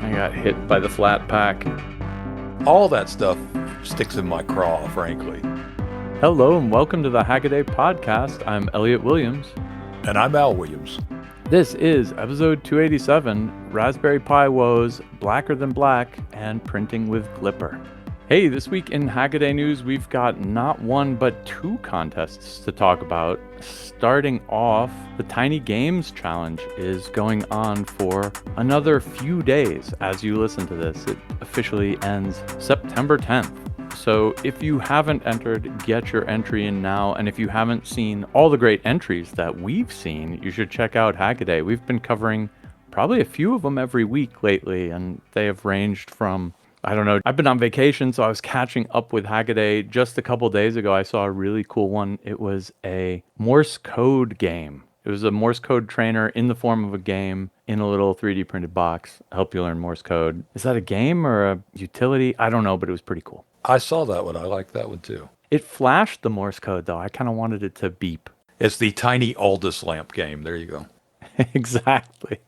I got hit by the flat pack. All that stuff sticks in my craw, frankly. Hello and welcome to the Hackaday podcast. I'm Elliot Williams. And I'm Al Williams. This is episode 287, Raspberry Pi Woes, Blacker Than Black, and Printing with Klipper. Hey, this week in Hackaday news, we've got not one but two contests to talk about. Starting off, the Tiny Games Challenge is going on for another few days. As you listen to this, it officially ends September 10th. So if you haven't entered, get your entry in now. And if you haven't seen all the great entries that we've seen, you should check out Hackaday. We've been covering probably a few of them every week lately, and they have ranged from, I don't know, I've been on vacation, so I was catching up with Hackaday. Just a couple days ago, I saw a really cool one. It was a Morse code game. It was a Morse code trainer in the form of a game in a little 3D printed box. Help you learn Morse code. Is that a game or a utility? I don't know, but it was pretty cool. I saw that one. I like that one too. It flashed the Morse code, though. I kind of wanted it to beep. It's the tiny Aldous lamp game. There you go. Exactly.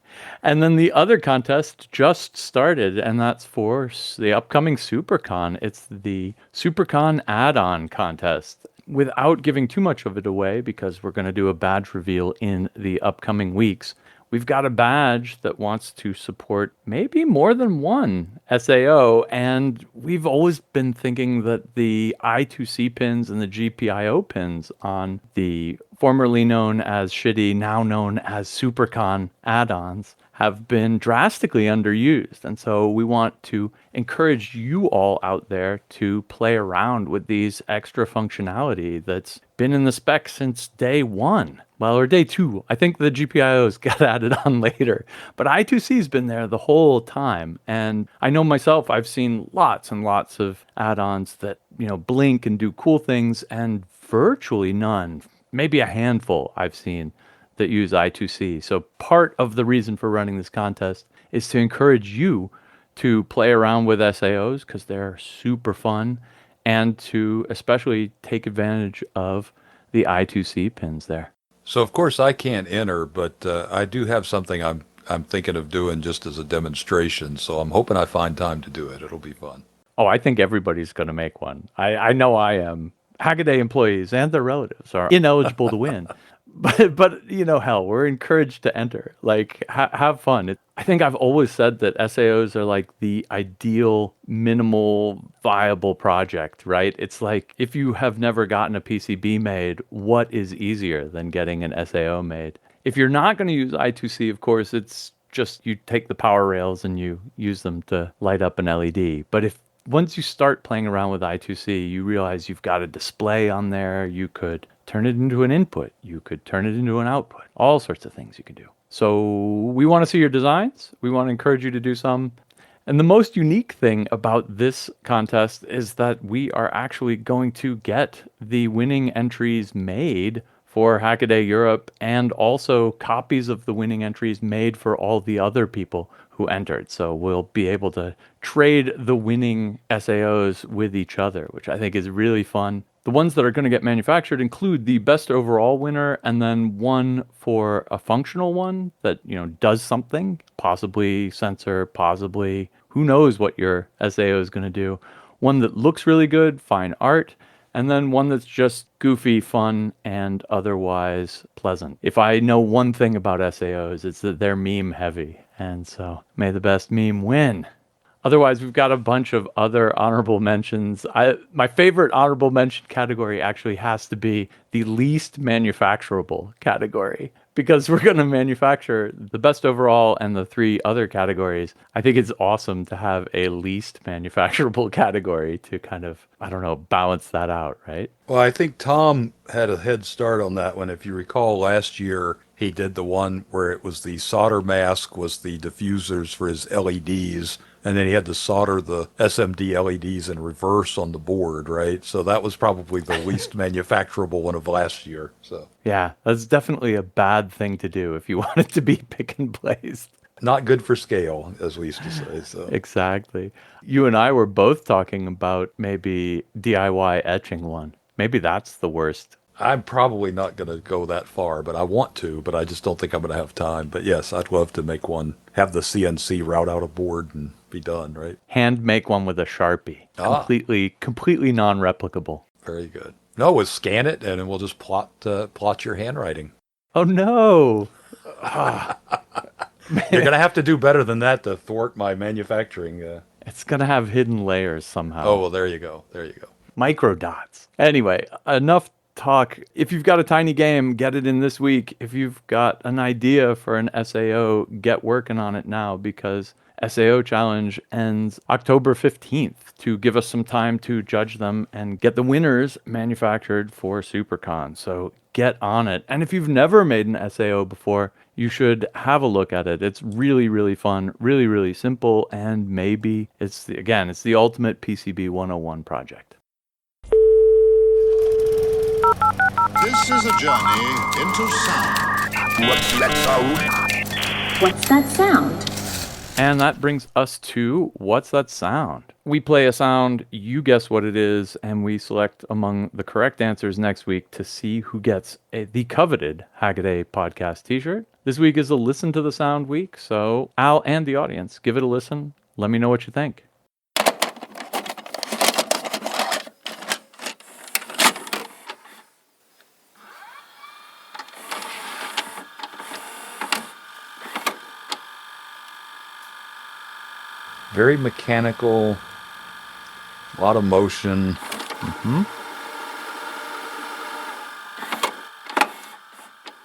And then the other contest just started, and that's for the upcoming SuperCon. It's the SuperCon add-on contest. Without giving too much of it away, because we're going to do a badge reveal in the upcoming weeks, we've got a badge that wants to support maybe more than one SAO, and we've always been thinking that the I2C pins and the GPIO pins on the formerly known as Shitty, now known as SuperCon add-ons have been drastically underused. And so we want to encourage you all out there to play around with these extra functionality that's been in the spec since day one. Well, or day two. I think the GPIOs got added on later, but I2C's been there the whole time. And I know myself, I've seen lots and lots of add-ons that, blink and do cool things, and virtually none, maybe a handful I've seen that use I2C. So part of the reason for running this contest is to encourage you to play around with SAOs because they're super fun, and to especially take advantage of the I2C pins there. So of course I can't enter, but I do have something I'm thinking of doing just as a demonstration. So I'm hoping I find time to do it. It'll be fun. Oh, I think everybody's going to make one. I know I am. Hackaday employees and their relatives are ineligible to win. But hell, we're encouraged to enter. Like, have fun. I think I've always said that SAOs are like the ideal minimal viable project, right? It's like if you have never gotten a PCB made, what is easier than getting an SAO made? If you're not going to use I2C, of course, it's just you take the power rails and you use them to light up an LED. But if once you start playing around with I2C, you realize you've got a display on there. You could turn it into an input. You could turn it into an output. All sorts of things you can do. So we want to see your designs. We want to encourage you to do some. And the most unique thing about this contest is that we are actually going to get the winning entries made for Hackaday Europe, and also copies of the winning entries made for all the other people who entered. So we'll be able to trade the winning SAOs with each other, which I think is really fun. The ones that are going to get manufactured include the best overall winner, and then one for a functional one that, does something, possibly sensor, possibly who knows what your SAO is going to do. One that looks really good, fine art, and then one that's just goofy, fun, and otherwise pleasant. If I know one thing about SAOs, it's that they're meme heavy. And so may the best meme win. Otherwise, we've got a bunch of other honorable mentions. My favorite honorable mention category actually has to be the least manufacturable category, because we're going to manufacture the best overall and the three other categories. I think it's awesome to have a least manufacturable category to kind of, balance that out, right? Well, I think Tom had a head start on that one. If you recall, last year he did the one where it was the solder mask was the diffusers for his LEDs, and then he had to solder the SMD LEDs in reverse on the board, right? So that was probably the least manufacturable one of last year. So yeah, that's definitely a bad thing to do if you want it to be pick and placed. Not good for scale, as we used to say. So Exactly. You and I were both talking about maybe DIY etching one. Maybe that's the worst. I'm probably not going to go that far, but I want to, but I just don't think I'm going to have time. But yes, I'd love to make one, have the CNC route out a board and be done, right? Hand make one with a Sharpie. Ah, Completely non-replicable. very good. No, we'll scan it and then we'll just plot your handwriting. Oh no. Ah, You're going to have to do better than that to thwart my manufacturing. it's going to have hidden layers Oh, somehow. well, there you go. There you go. Micro dots. Anyway, enough talk. If you've got a tiny game, get it in this week. If you've got an idea for an SAO, get working on it now because SAO Challenge ends October 15th to give us some time to judge them and get the winners manufactured for SuperCon. So get on it. And if you've never made an SAO before, you should have a look at it. It's really, really fun, really, really simple, and maybe it's the ultimate PCB 101 project. This is a journey into sound. What's that sound? What's that sound? And that brings us to What's That Sound? We play a sound, you guess what it is, and we select among the correct answers next week to see who gets the coveted Hackaday podcast t-shirt. This week is a Listen to the Sound week, so Al and the audience, give it a listen. Let me know what you think. Very mechanical, a lot of motion.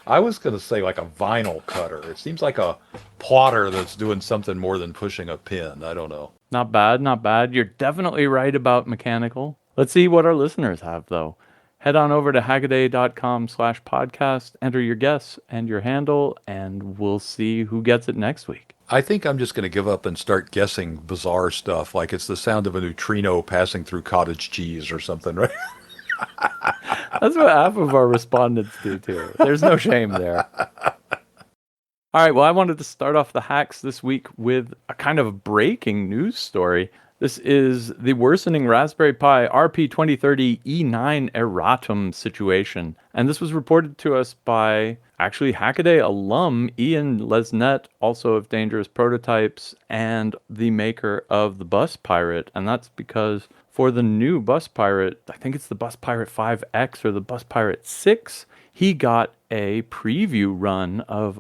I was going to say like a vinyl cutter. It seems like a plotter that's doing something more than pushing a pin. I don't know. Not bad, not bad. You're definitely right about mechanical. Let's see what our listeners have, though. Head on over to hackaday.com/podcast, enter your guess and your handle, and we'll see who gets it next week. I think I'm just going to give up and start guessing bizarre stuff, like it's the sound of a neutrino passing through cottage cheese or something, right? That's what half of our respondents do, too. There's no shame there. All right, well, I wanted to start off the hacks this week with a kind of breaking news story. This is the worsening Raspberry Pi RP2350 E9 erratum situation. And this was reported to us by actually Hackaday alum Ian Lesnett, also of Dangerous Prototypes, and the maker of the Bus Pirate. And that's because for the new Bus Pirate, I think it's the Bus Pirate 5X or the Bus Pirate 6, he got a preview run of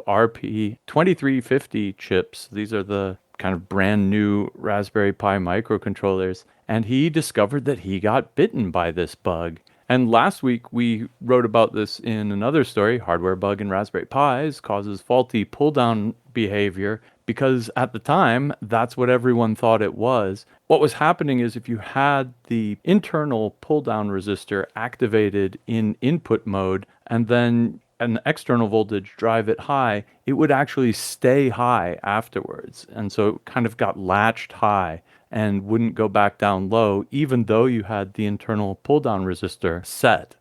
RP2350 chips. These are the kind of brand new Raspberry Pi microcontrollers, and he discovered that he got bitten by this bug. And last week we wrote about this in another story, hardware bug in Raspberry Pis causes faulty pull-down behavior, because at the time, that's what everyone thought it was. What was happening is if you had the internal pull-down resistor activated in input mode and then an external voltage drive it high, it would actually stay high afterwards. And so it kind of got latched high and wouldn't go back down low, even though you had the internal pull-down resistor set.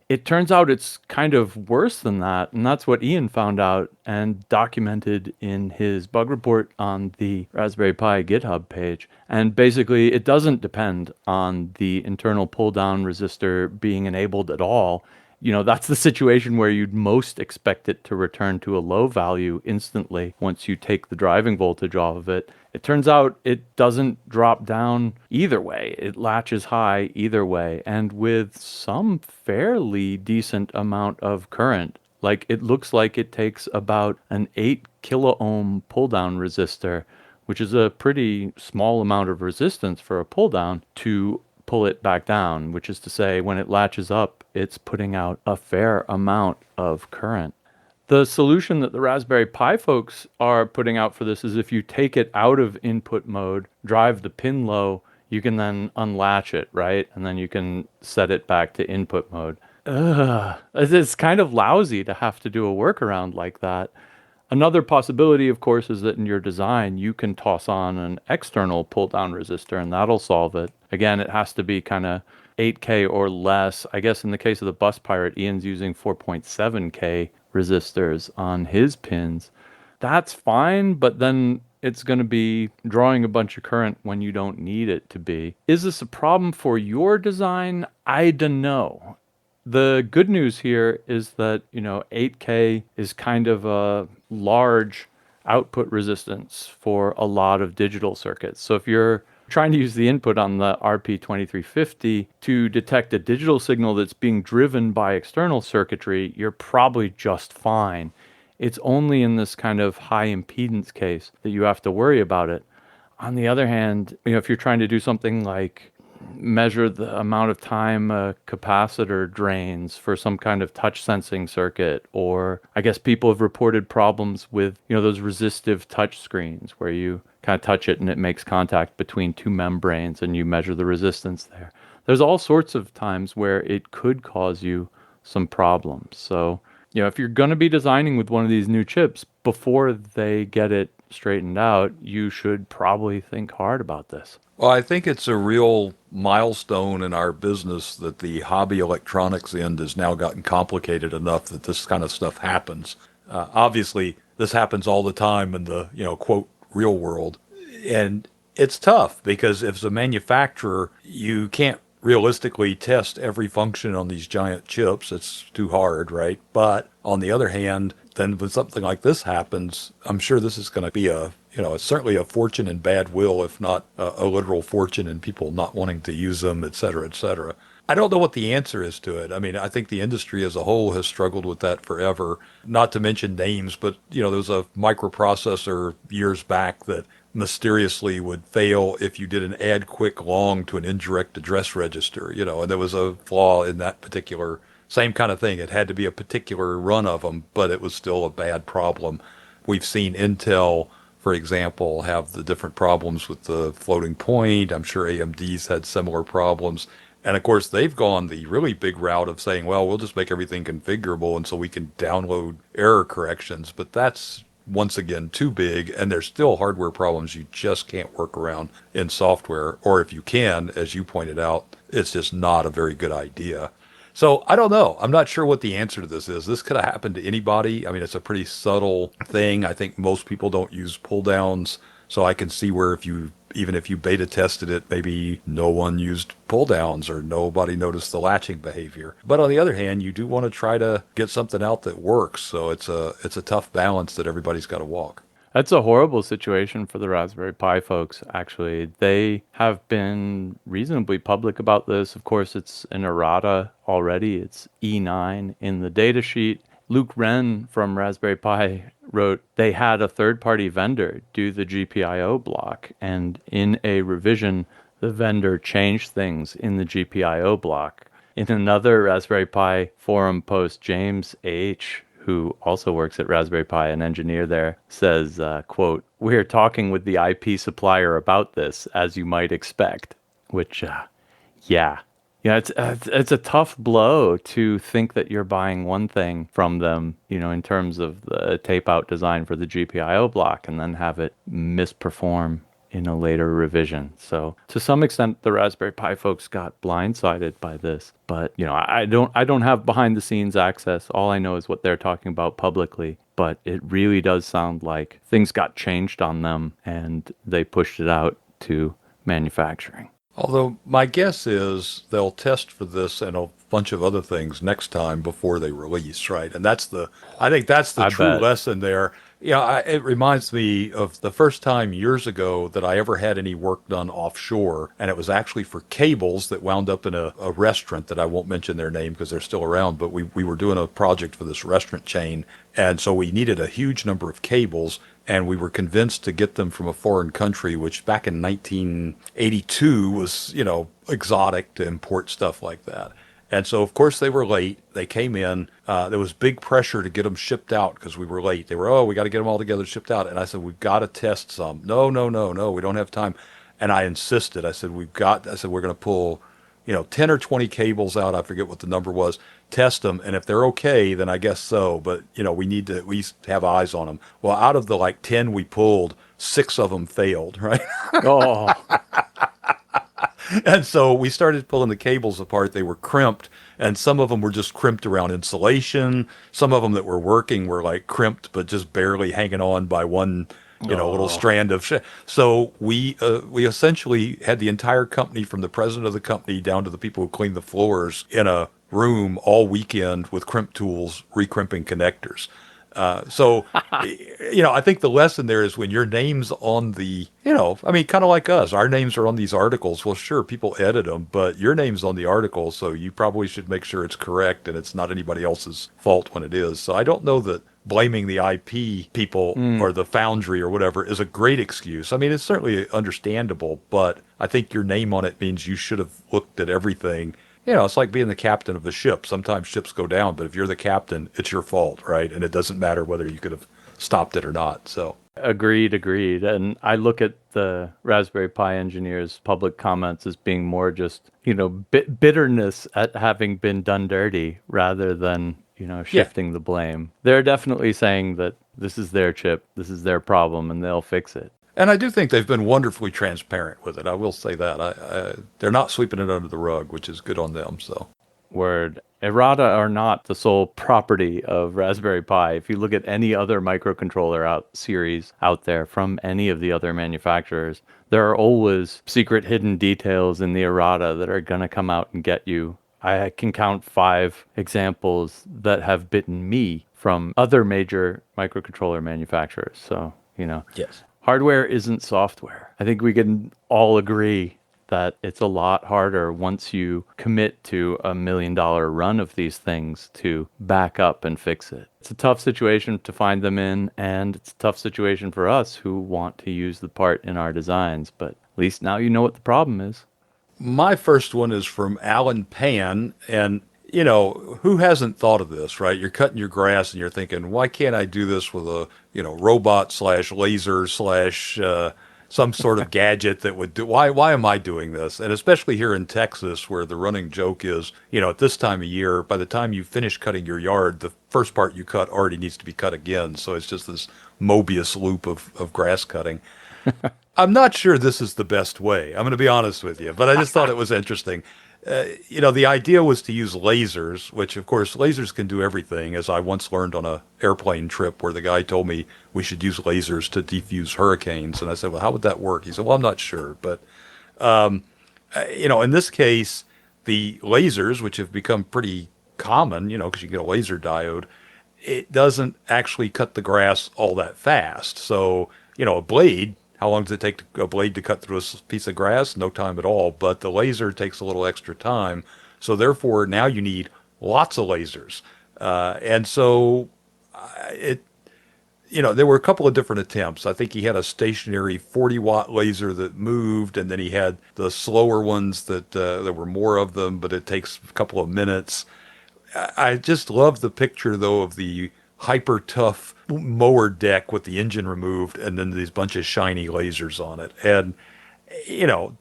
It turns out it's kind of worse than that, and that's what Ian found out and documented in his bug report on the Raspberry Pi GitHub page. And basically, it doesn't depend on the internal pull-down resistor being enabled at all. You know, that's the situation where you'd most expect it to return to a low value instantly once you take the driving voltage off of it. It turns out it doesn't drop down either way. It latches high either way, and with some fairly decent amount of current. Like, it looks like it takes about an 8 kilo ohm pull down resistor, which is a pretty small amount of resistance for a pull down, to pull it back down, which is to say when it latches up, it's putting out a fair amount of current. The solution that the Raspberry Pi folks are putting out for this is if you take it out of input mode, drive the pin low, you can then unlatch it, right? And then you can set it back to input mode. It's kind of lousy to have to do a workaround like that. Another possibility, of course, is that in your design, you can toss on an external pull-down resistor, and that'll solve it. Again, it has to be kind of 8K or less. I guess in the case of the Bus Pirate, Ian's using 4.7K resistors on his pins. That's fine, but then it's going to be drawing a bunch of current when you don't need it to be. Is this a problem for your design? I don't know. The good news here is that, 8K is kind of a large output resistance for a lot of digital circuits. So if you're trying to use the input on the RP2350 to detect a digital signal that's being driven by external circuitry, you're probably just fine. It's only in this kind of high impedance case that you have to worry about it. On the other hand, if you're trying to do something like measure the amount of time a capacitor drains for some kind of touch sensing circuit, or I guess people have reported problems with, those resistive touch screens where you kind of touch it and it makes contact between two membranes and you measure the resistance there. There's all sorts of times where it could cause you some problems. So, if you're going to be designing with one of these new chips, before they get it straightened out, you should probably think hard about this. Well, I think it's a real milestone in our business that the hobby electronics end has now gotten complicated enough that this kind of stuff happens. Obviously, this happens all the time in the, quote, real world. And it's tough because as a manufacturer, you can't realistically test every function on these giant chips. It's too hard, right? But on the other hand, then when something like this happens, I'm sure this is going to be it's certainly a fortune in bad will, if not a literal fortune in people not wanting to use them, et cetera, et cetera. I don't know what the answer is to it. I mean, I think the industry as a whole has struggled with that forever. Not to mention names, but, there was a microprocessor years back that mysteriously would fail if you did an add quick long to an indirect address register, and there was a flaw in that particular same kind of thing. It had to be a particular run of them, but it was still a bad problem. We've seen Intel, for example, have the different problems with the floating point. I'm sure AMD's had similar problems. And of course, they've gone the really big route of saying, well, we'll just make everything configurable and so we can download error corrections. But that's, once again, too big. And there's still hardware problems you just can't work around in software. Or if you can, as you pointed out, it's just not a very good idea. So I don't know. I'm not sure what the answer to this is. This could have happened to anybody. I mean, it's a pretty subtle thing. I think most people don't use pull downs. So I can see where even if you beta tested it, maybe no one used pull downs or nobody noticed the latching behavior. But on the other hand, you do want to try to get something out that works. So it's a tough balance that everybody's got to walk. That's a horrible situation for the Raspberry Pi folks, actually. They have been reasonably public about this. Of course, it's an errata already. It's E9 in the datasheet. Luke Wren from Raspberry Pi wrote they had a third-party vendor do the GPIO block, and in a revision, the vendor changed things in the GPIO block. In another Raspberry Pi forum post, James H., who also works at Raspberry Pi, an engineer there, says, quote, "We're talking with the IP supplier about this, as you might expect," which, it's a tough blow to think that you're buying one thing from them, in terms of the tape out design for the GPIO block and then have it misperform in a later revision. So to some extent, the Raspberry Pi folks got blindsided by this. But, I don't have behind the scenes access. All I know is what they're talking about publicly. But it really does sound like things got changed on them and they pushed it out to manufacturing. Although my guess is they'll test for this and a bunch of other things next time before they release, right? And I think that's the true lesson there. It reminds me of the first time years ago that I ever had any work done offshore, and it was actually for cables that wound up in a restaurant that I won't mention their name because they're still around, but we were doing a project for this restaurant chain, and so we needed a huge number of cables, and we were convinced to get them from a foreign country, which back in 1982 was, exotic to import stuff like that. And so, of course, they were late. They came in. There was big pressure to get them shipped out because we were late. They were, we got to get them all together, shipped out. And I said, we've got to test some. No, we don't have time. And I insisted. I said, we're going to pull, 10 or 20 cables out. I forget what the number was. Test them. And if they're okay, then I guess so. But, we need to at least have eyes on them. Well, out of the 10 we pulled, 6 of them failed, right? Oh. And so we started pulling the cables apart. They were crimped, and some of them were just crimped around insulation. Some of them that were working were crimped, but just barely hanging on by one, a little strand of shit. So we essentially had the entire company, from the president of the company down to the people who clean the floors, in a room all weekend with crimp tools, recrimping connectors. So, I think the lesson there is when your name's on the, kind of like us, our names are on these articles. Well, sure, people edit them, but your name's on the article, so you probably should make sure it's correct and it's not anybody else's fault when it is. So I don't know that blaming the IP people or the foundry or whatever is a great excuse. I mean, it's certainly understandable, but I think your name on it means you should have looked at everything. It's like being the captain of a ship. Sometimes ships go down, but if you're the captain, it's your fault, right? And it doesn't matter whether you could have stopped it or not. So agreed. And I look at the Raspberry Pi engineers' public comments as being more just, bitterness at having been done dirty rather than, shifting the blame. They're definitely saying that this is their chip, this is their problem, and they'll fix it. And I do think they've been wonderfully transparent with it. I will say that. They're not sweeping it under the rug, which is good on them. So, word. Errata are not the sole property of Raspberry Pi. If you look at any other microcontroller series out there from any of the other manufacturers, there are always secret hidden details in the errata that are going to come out and get you. I can count 5 examples that have bitten me from other major microcontroller manufacturers. So, Yes. Hardware isn't software. I think we can all agree that it's a lot harder once you commit to $1 million run of these things to back up and fix it. It's a tough situation to find them in, and it's a tough situation for us who want to use the part in our designs, but at least now you know what the problem is. my first one is from Alan Pan, and who hasn't thought of this, right? You're cutting your grass and you're thinking, why can't I do this with a, robot / laser / some sort of gadget that would do, why am I doing this? And especially here in Texas, where the running joke is, at this time of year, by the time you finish cutting your yard, the first part you cut already needs to be cut again. So it's just this Mobius loop of grass cutting. I'm not sure this is the best way. I'm going to be honest with you, but I just thought it was interesting. The idea was to use lasers, which of course lasers can do everything, as I once learned on a airplane trip where the guy told me we should use lasers to defuse hurricanes. And I said, well, how would that work? He said, well, I'm not sure. But, in this case, the lasers, which have become pretty common, because you get a laser diode, it doesn't actually cut the grass all that fast. So, a blade, how long does it take a blade to cut through a piece of grass? No time at all. But the laser takes a little extra time. So therefore, now you need lots of lasers. And so there were a couple of different attempts. I think he had a stationary 40-watt laser that moved, and then he had the slower ones that there were more of them, but it takes a couple of minutes. I just love the picture, though, of the hyper tough mower deck with the engine removed and then these bunch of shiny lasers on it. And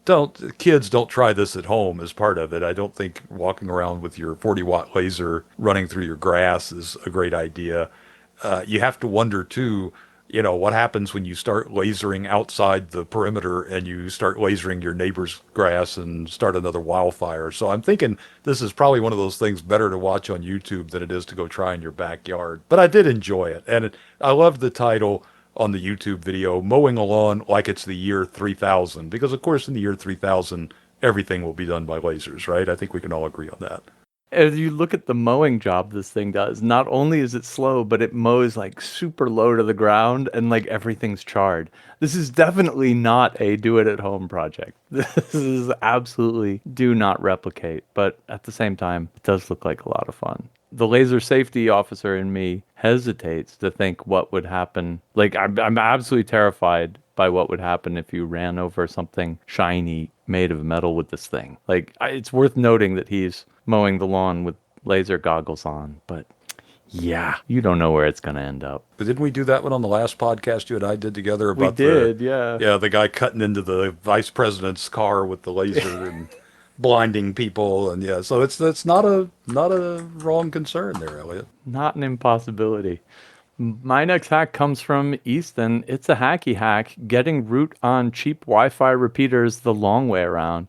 don't try this at home as part of it. I don't think walking around with your 40-watt laser running through your grass is a great idea. You have to wonder too, what happens when you start lasering outside the perimeter and you start lasering your neighbor's grass and start another wildfire. So I'm thinking this is probably one of those things better to watch on YouTube than it is to go try in your backyard. But I did enjoy it. And I loved the title on the YouTube video, Mowing a Lawn Like It's the Year 3000. Because, of course, in the year 3000, everything will be done by lasers, right? I think we can all agree on that. As you look at the mowing job this thing does, not only is it slow, but it mows like super low to the ground and like everything's charred. This is definitely not a do-it-at-home project. This is absolutely do not replicate, but at the same time, it does look like a lot of fun. The laser safety officer in me hesitates to think what would happen. Like, I'm absolutely terrified by what would happen if you ran over something shiny made of metal with this thing. Like, it's worth noting that he's mowing the lawn with laser goggles on, but yeah, you don't know where it's going to end up. But didn't we do that one on the last podcast you and I did together about Yeah, the guy cutting into the vice president's car with the laser and blinding people, and so it's not a wrong concern there, Elliot. Not an impossibility. My next hack comes from Easton. It's a hacky hack, getting root on cheap Wi-Fi repeaters the long way around.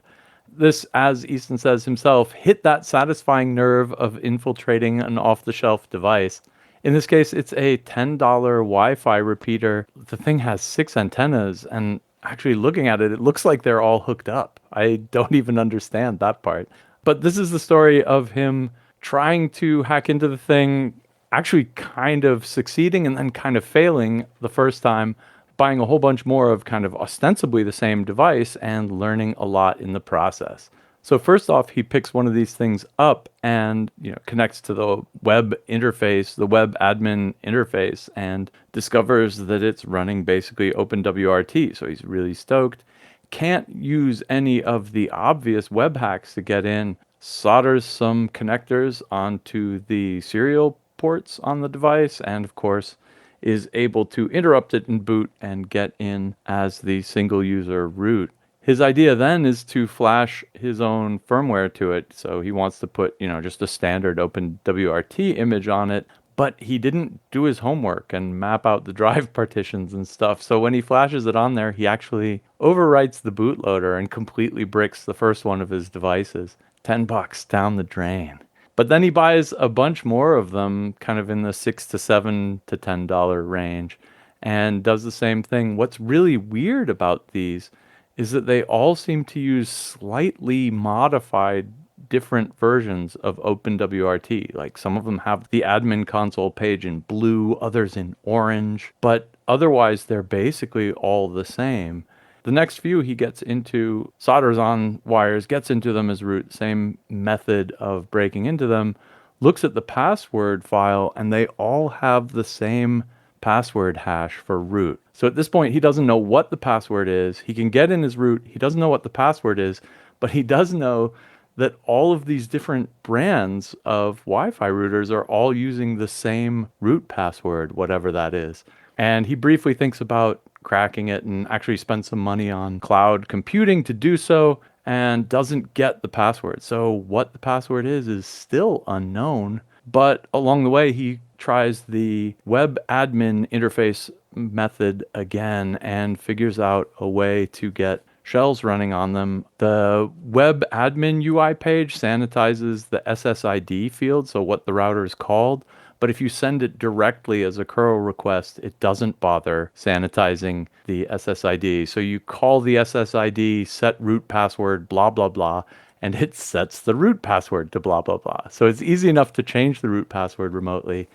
This, as Easton says himself, hit that satisfying nerve of infiltrating an off-the-shelf device. In this case, it's a $10 Wi-Fi repeater. The thing has 6 antennas, and actually looking at it, it looks like they're all hooked up. I don't even understand that part. But this is the story of him trying to hack into the thing, actually kind of succeeding and then kind of failing the first time, buying a whole bunch more of kind of ostensibly the same device and learning a lot in the process. So first off, he picks one of these things up and connects to the web interface, the web admin interface, and discovers that it's running basically OpenWRT. So he's really stoked. Can't use any of the obvious web hacks to get in. Solders some connectors onto the serial ports on the device, and of course is able to interrupt it in boot and get in as the single user root. His idea then is to flash his own firmware to it. So he wants to put, just a standard OpenWRT image on it, but he didn't do his homework and map out the drive partitions and stuff. So when he flashes it on there, he actually overwrites the bootloader and completely bricks the first one of his devices. $10 down the drain. But then he buys a bunch more of them, kind of in the $6 to $7 to $10 range, and does the same thing. What's really weird about these is that they all seem to use slightly modified different versions of OpenWRT. Like some of them have the admin console page in blue, others in orange, but otherwise they're basically all the same. The next few he gets into, solders on wires, gets into them as root, same method of breaking into them, looks at the password file, and they all have the same password hash for root. So at this point, he doesn't know what the password is. He can get in his root. He doesn't know what the password is, but he does know that all of these different brands of Wi-Fi routers are all using the same root password, whatever that is. And he briefly thinks about cracking it and actually spends some money on cloud computing to do so, and doesn't get the password. So what the password is still unknown. But along the way, he tries the web admin interface method again and figures out a way to get shells running on them. The web admin UI page sanitizes the SSID field, so what the router is called. But if you send it directly as a curl request, it doesn't bother sanitizing the SSID. So you call the SSID, set root password, blah, blah, blah, and it sets the root password to blah, blah, blah. So it's easy enough to change the root password remotely.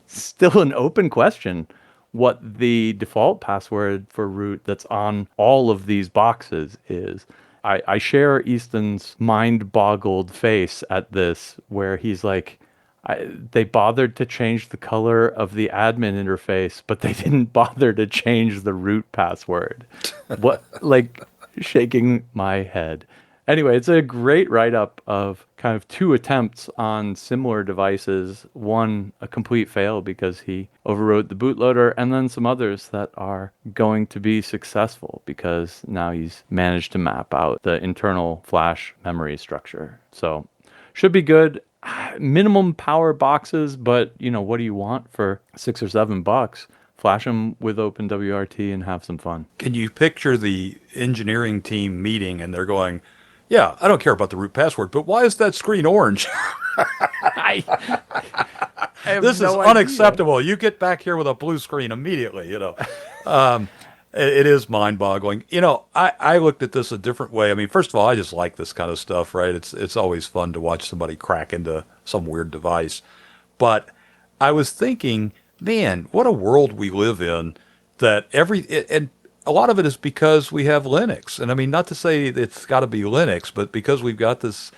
Still an open question what the default password for root that's on all of these boxes is. I share Easton's mind-boggled face at this, where he's like, they bothered to change the color of the admin interface, but they didn't bother to change the root password. What, like, shaking my head. Anyway, it's a great write-up of kind of two attempts on similar devices. One, a complete fail because he overwrote the bootloader, and then some others that are going to be successful because now he's managed to map out the internal flash memory structure. So, should be good. Minimum power boxes, but what do you want for $6 or $7? Flash them with OpenWRT and have some fun. Can you picture the engineering team meeting and they're going, yeah, I don't care about the root password, but why is that screen orange? I This is unacceptable. You get back here with a blue screen immediately, It is mind-boggling. I looked at this a different way. I mean, first of all, I just like this kind of stuff, right? It's always fun to watch somebody crack into some weird device. But I was thinking, man, what a world we live in that and a lot of it is because we have Linux. And I mean, not to say it's got to be Linux, but because we've got this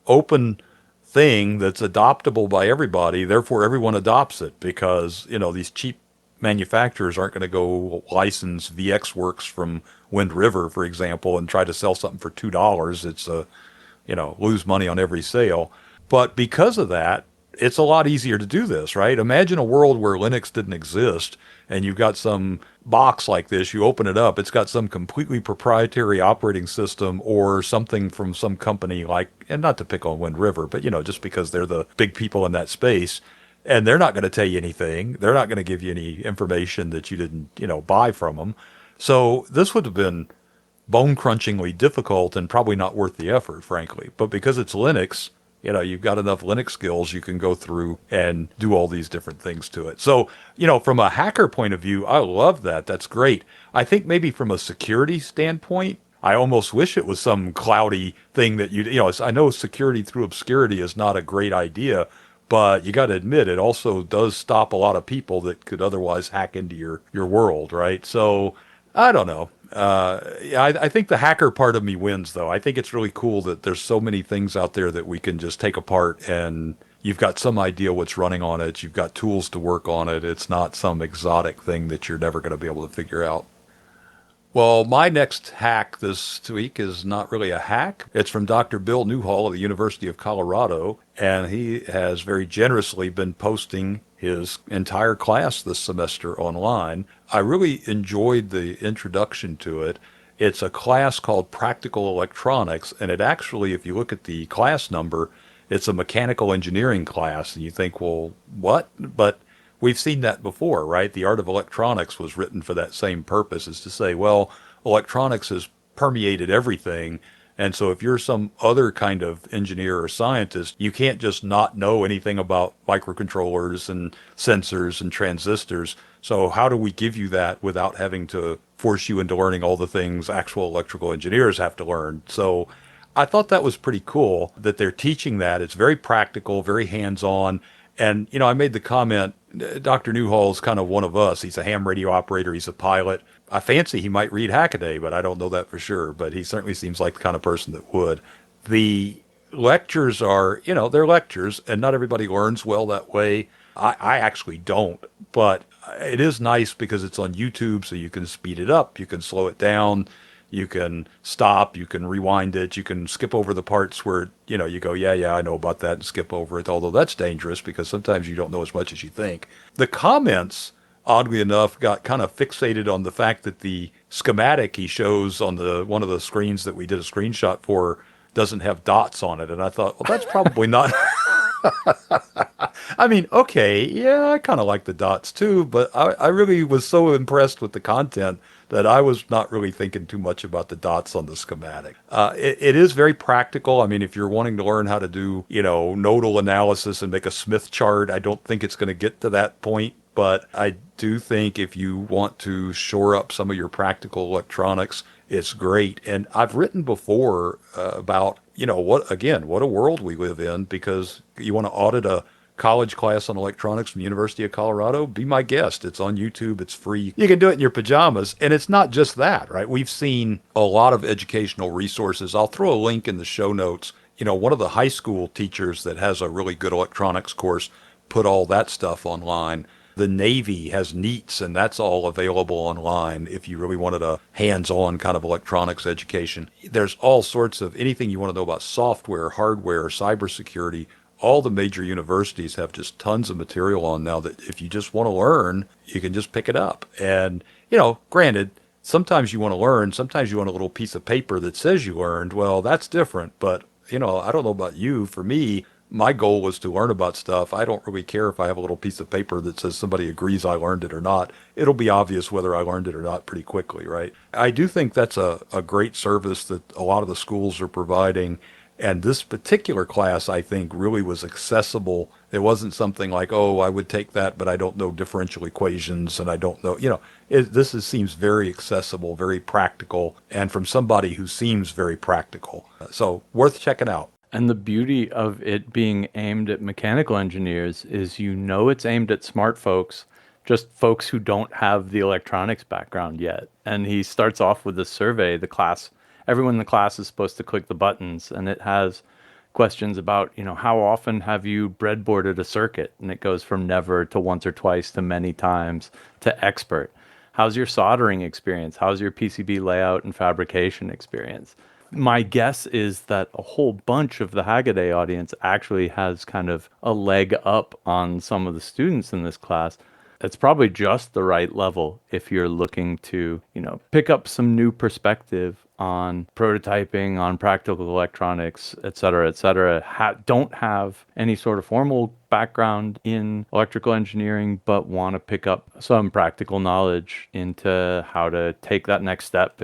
open thing that's adoptable by everybody, therefore everyone adopts it because, these cheap manufacturers aren't going to go license VxWorks from Wind River, for example, and try to sell something for $2. It's lose money on every sale. But because of that, it's a lot easier to do this, right? Imagine a world where Linux didn't exist and you've got some box like this, you open it up, it's got some completely proprietary operating system or something from some company and not to pick on Wind River, but just because they're the big people in that space. And they're not going to tell you anything. They're not going to give you any information that you didn't, buy from them. So this would have been bone-crunchingly difficult and probably not worth the effort, frankly. But because it's Linux, You've got enough Linux skills, you can go through and do all these different things to it. So, from a hacker point of view, I love that. That's great. I think maybe from a security standpoint, I almost wish it was some cloudy thing that I know security through obscurity is not a great idea, but you got to admit it also does stop a lot of people that could otherwise hack into your world, right? So I don't know. Yeah, I think the hacker part of me wins, though. I think it's really cool that there's so many things out there that we can just take apart, and you've got some idea what's running on it. You've got tools to work on it. It's not some exotic thing that you're never going to be able to figure out. Well, my next hack this week is not really a hack. It's from Dr. Bill Newhall of the University of Colorado, and he has very generously been posting his entire class this semester online. I really enjoyed the introduction to it. It's a class called Practical Electronics, and it actually, if you look at the class number, it's a mechanical engineering class, and you think, well, what? But we've seen that before, right? The Art of Electronics was written for that same purpose, is to say, well, electronics has permeated everything. And so if you're some other kind of engineer or scientist, you can't just not know anything about microcontrollers and sensors and transistors. So how do we give you that without having to force you into learning all the things actual electrical engineers have to learn? So I thought that was pretty cool that they're teaching that. It's very practical, very hands-on. And, I made the comment, Dr. Newhall's kind of one of us. He's a ham radio operator. He's a pilot. I fancy he might read Hackaday, but I don't know that for sure. But he certainly seems like the kind of person that would. The lectures are, they're lectures, and not everybody learns well that way. I actually don't. But it is nice because it's on YouTube, so you can speed it up. You can slow it down. You can stop, you can rewind it, you can skip over the parts where, you go, yeah, I know about that, and skip over it, although that's dangerous because sometimes you don't know as much as you think. The comments, oddly enough, got kind of fixated on the fact that the schematic he shows on one of the screens that we did a screenshot for doesn't have dots on it. And I thought, well, that's probably not... I mean, okay, yeah, I kind of like the dots too, but I really was so impressed with the content that I was not really thinking too much about the dots on the schematic. It is very practical. I mean, if you're wanting to learn how to do, nodal analysis and make a Smith chart, I don't think it's going to get to that point. But I do think if you want to shore up some of your practical electronics, it's great. And I've written before about, what a world we live in, because you want to audit a college class on electronics from the University of Colorado, be my guest. It's on YouTube. It's free. You can do it in your pajamas. And it's not just that, right? We've seen a lot of educational resources. I'll throw a link in the show notes. One of the high school teachers that has a really good electronics course put all that stuff online. The Navy has NEETs, and that's all available online if you really wanted a hands-on kind of electronics education. There's all sorts of anything you want to know about software, hardware, cybersecurity. All the major universities have just tons of material on now that if you just want to learn, you can just pick it up. And, granted, sometimes you want to learn, sometimes you want a little piece of paper that says you learned. Well, that's different. But, I don't know about you. For me, my goal was to learn about stuff. I don't really care if I have a little piece of paper that says somebody agrees I learned it or not. It'll be obvious whether I learned it or not pretty quickly, right? I do think that's a great service that a lot of the schools are providing. And this particular class, I think, really was accessible. It wasn't something like, oh, I would take that, but I don't know differential equations, and I don't know, seems very accessible, very practical, and from somebody who seems very practical. So worth checking out. And the beauty of it being aimed at mechanical engineers is it's aimed at smart folks, just folks who don't have the electronics background yet. And he starts off with a survey. Everyone in the class is supposed to click the buttons, and it has questions about, how often have you breadboarded a circuit? And it goes from never to once or twice to many times to expert. How's your soldering experience? How's your PCB layout and fabrication experience? My guess is that a whole bunch of the Hackaday audience actually has kind of a leg up on some of the students in this class. It's probably just the right level if you're looking to, pick up some new perspective on prototyping, on practical electronics, et cetera, don't have any sort of formal background in electrical engineering, but want to pick up some practical knowledge into how to take that next step.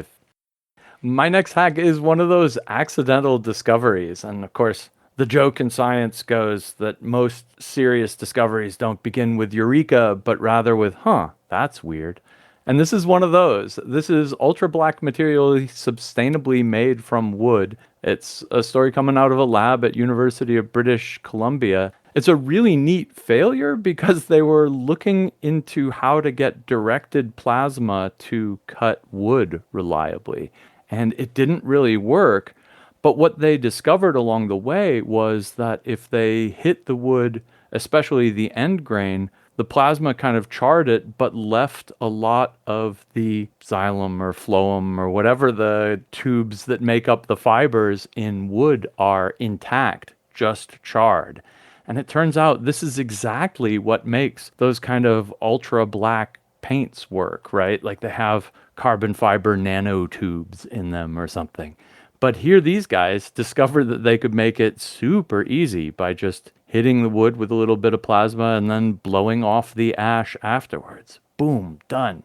My next hack is one of those accidental discoveries. And of course, The joke in science goes that most serious discoveries don't begin with eureka, but rather with, huh, that's weird. And this is one of those. This is ultra black material sustainably made from wood. It's a story coming out of a lab at University of British Columbia. It's a really neat failure because they were looking into how to get directed plasma to cut wood reliably. And it didn't really work. But what they discovered along the way was that if they hit the wood, especially the end grain, the plasma kind of charred it, but left a lot of the xylem or phloem or whatever the tubes that make up the fibers in wood are intact, just charred. And it turns out this is exactly what makes those kind of ultra black paints work, right? Like they have carbon fiber nanotubes in them or something. But here these guys discovered that they could make it super easy by just hitting the wood with a little bit of plasma and then blowing off the ash afterwards. Boom, done.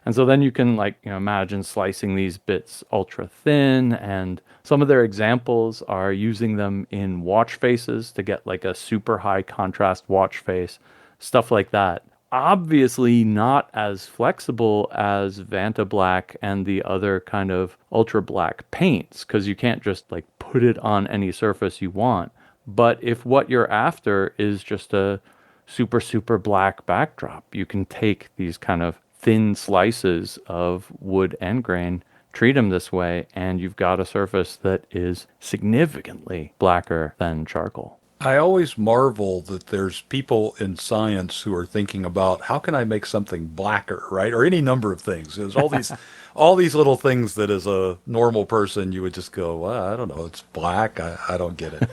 And so then you can imagine slicing these bits ultra thin, and some of their examples are using them in watch faces to get like a super high contrast watch face, stuff like that. Obviously not as flexible as Vanta Black and the other kind of ultra black paints, because you can't just like put it on any surface you want. But if what you're after is just a super, super black backdrop, you can take these kind of thin slices of wood end grain, treat them this way, and you've got a surface that is significantly blacker than charcoal. I always marvel that there's people in science who are thinking about how can I make something blacker, right? Or any number of things. There's all these little things that as a normal person you would just go, well, I don't know, it's black. I don't get it.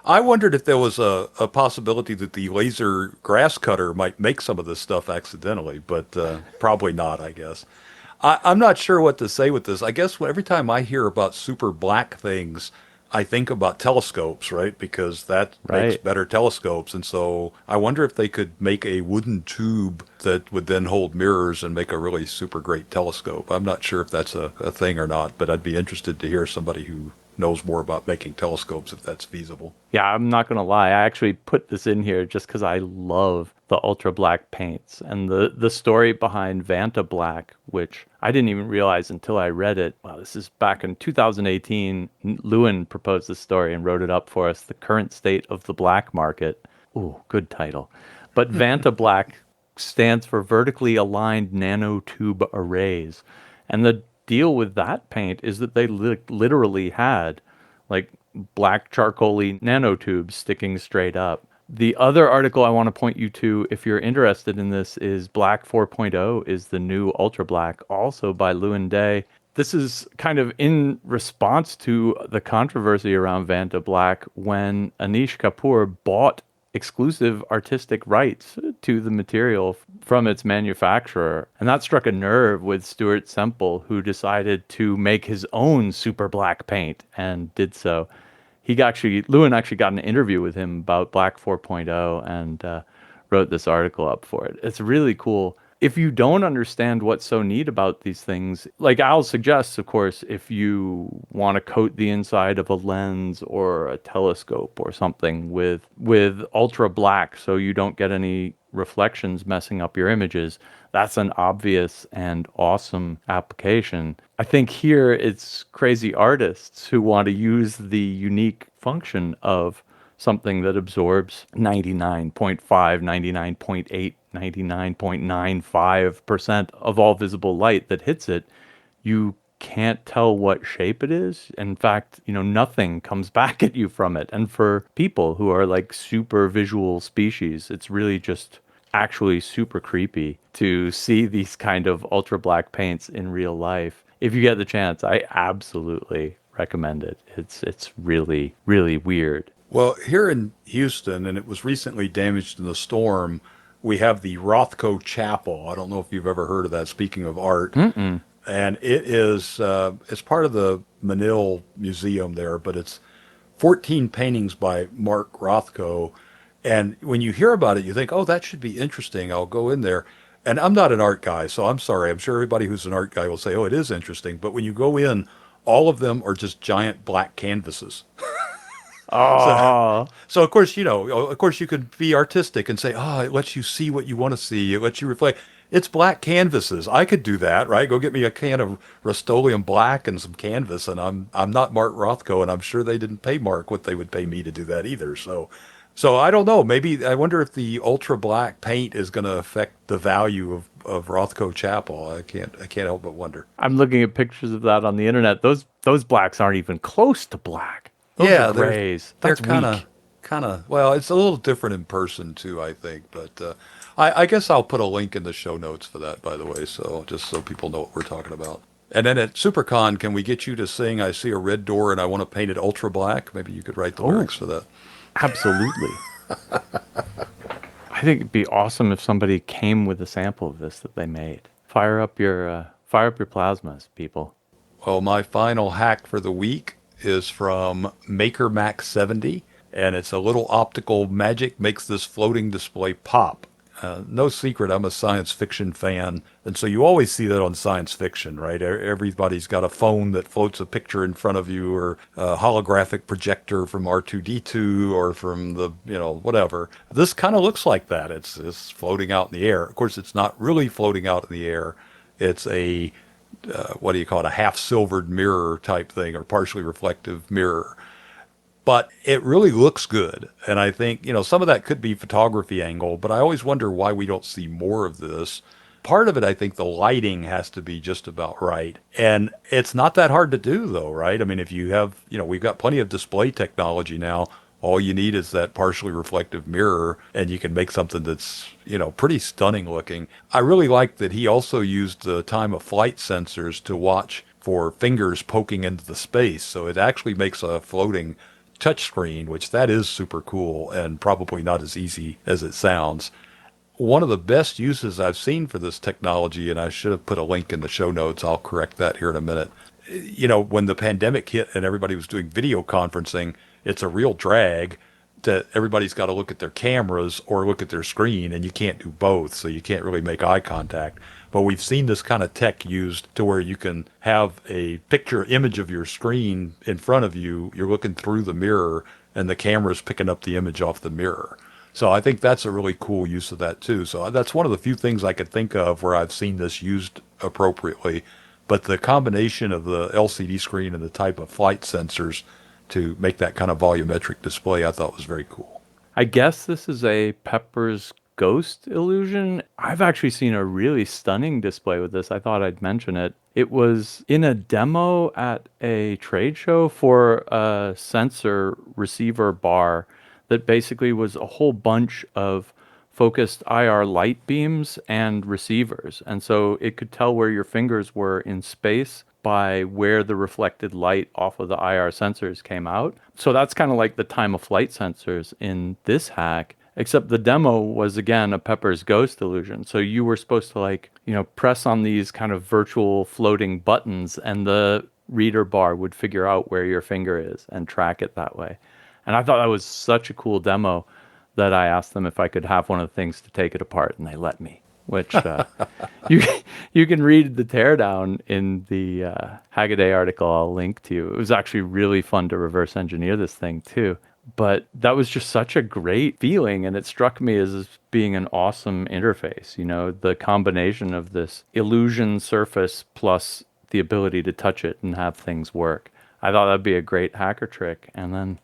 I wondered if there was a possibility that the laser grass cutter might make some of this stuff accidentally, but probably not, I guess. I'm not sure what to say with this. I guess every time I hear about super black things, I think about telescopes, right? Because that makes better telescopes. And so I wonder if they could make a wooden tube that would then hold mirrors and make a really super great telescope. I'm not sure if that's a thing or not, but I'd be interested to hear somebody who knows more about making telescopes if that's feasible. Yeah, I'm not going to lie. I actually put this in here just because I love the ultra black paints and the story behind Vanta Black, which I didn't even realize until I read it. Wow, this is back in 2018. Lewin proposed this story and wrote it up for us, The Current State of the Black Market. Ooh, good title. But Vanta Black stands for Vertically Aligned Nanotube Arrays. And the deal with that paint is that they literally had like black charcoaly nanotubes sticking straight up. The other article I want to point you to, if you're interested in this, is Black 4.0 is the new Ultra Black, also by Lewin Day. This is kind of in response to the controversy around Vanta Black when Anish Kapoor bought exclusive artistic rights to the material from its manufacturer. And that struck a nerve with Stuart Semple, who decided to make his own super black paint and did so. Lewin actually got an interview with him about Black 4.0 and wrote this article up for it. It's really cool. If you don't understand what's so neat about these things, like Al suggests, of course, if you want to coat the inside of a lens or a telescope or something with ultra black so you don't get any reflections messing up your images, that's an obvious and awesome application. I think here it's crazy artists who want to use the unique function of something that absorbs 99.5, 99.8, 99.95% of all visible light that hits it. You can't tell what shape it is. In fact, nothing comes back at you from it. And for people who are like super visual species, it's really just actually super creepy to see these kind of ultra black paints in real life. If you get the chance, I absolutely recommend it. It's really, really weird. Well, here in Houston, and it was recently damaged in the storm, we have the Rothko Chapel. I don't know if you've ever heard of that, speaking of art. Mm-mm. And it is, it's part of the Menil Museum there, but it's 14 paintings by Mark Rothko. And when you hear about it, you think, oh, that should be interesting. I'll go in there. And I'm not an art guy, so I'm sorry. I'm sure everybody who's an art guy will say, oh, it is interesting. But when you go in, all of them are just giant black canvases. Oh, So of course, of course you could be artistic and say, oh, it lets you see what you want to see. It lets you reflect. It's black canvases. I could do that, right? Go get me a can of Rust-Oleum black and some canvas, and I'm not Mark Rothko, and I'm sure they didn't pay Mark what they would pay me to do that either. So I don't know. Maybe I wonder if the ultra black paint is going to affect the value of Rothko Chapel. I can't help but wonder. I'm looking at pictures of that on the internet. Those blacks aren't even close to black. Those Yeah, are grays. they're That's kind of well, it's a little different in person too, I think. But I guess I'll put a link in the show notes for that, by the way, so just so people know what we're talking about. And then at SuperCon, can we get you to sing "I See a Red Door and I Want to Paint It Ultra Black"? Maybe you could write the lyrics for that. Absolutely. I think it'd be awesome if somebody came with a sample of this that they made. Fire up your plasmas, people. Well, my final hack for the week is from Maker Mac 70, and it's a little optical magic makes this floating display pop. No secret, I'm a science fiction fan, and so you always see that on science fiction, right? Everybody's got a phone that floats a picture in front of you, or a holographic projector from R2D2, or from the, whatever. This kind of looks like that. It's floating out in the air. Of course, it's not really floating out in the air. It's a what do you call it, a half silvered mirror type thing, or partially reflective mirror. But it really looks good. And I think, some of that could be photography angle, but I always wonder why we don't see more of this. Part of it, I think the lighting has to be just about right. And it's not that hard to do though, right? I mean, if you have, we've got plenty of display technology now. All you need is that partially reflective mirror, and you can make something that's, pretty stunning looking. I really like that he also used the time of flight sensors to watch for fingers poking into the space. So it actually makes a floating touchscreen, which that is super cool and probably not as easy as it sounds. One of the best uses I've seen for this technology, and I should have put a link in the show notes, I'll correct that here in a minute. When the pandemic hit and everybody was doing video conferencing, it's a real drag that everybody's got to look at their cameras or look at their screen, and you can't do both, so you can't really make eye contact. But we've seen this kind of tech used to where you can have a picture image of your screen in front of you, you're looking through the mirror, and the camera's picking up the image off the mirror. So I think that's a really cool use of that too. So that's one of the few things I could think of where I've seen this used appropriately. But the combination of the LCD screen and the type of flight sensors to make that kind of volumetric display, I thought was very cool. I guess this is a Pepper's Ghost illusion. I've actually seen a really stunning display with this. I thought I'd mention it. It was in a demo at a trade show for a sensor receiver bar that basically was a whole bunch of focused IR light beams and receivers. And so it could tell where your fingers were in space by where the reflected light off of the IR sensors came out. So that's kind of like the time of flight sensors in this hack, except the demo was, again, a Pepper's Ghost illusion. So you were supposed to press on these kind of virtual floating buttons, and the reader bar would figure out where your finger is and track it that way. And I thought that was such a cool demo that I asked them if I could have one of the things to take it apart, and they let me. Which you can read the teardown in the Hackaday article I'll link to. It was actually really fun to reverse engineer this thing too. But that was just such a great feeling, and it struck me as being an awesome interface. The combination of this illusion surface plus the ability to touch it and have things work. I thought that'd be a great hacker trick. And then,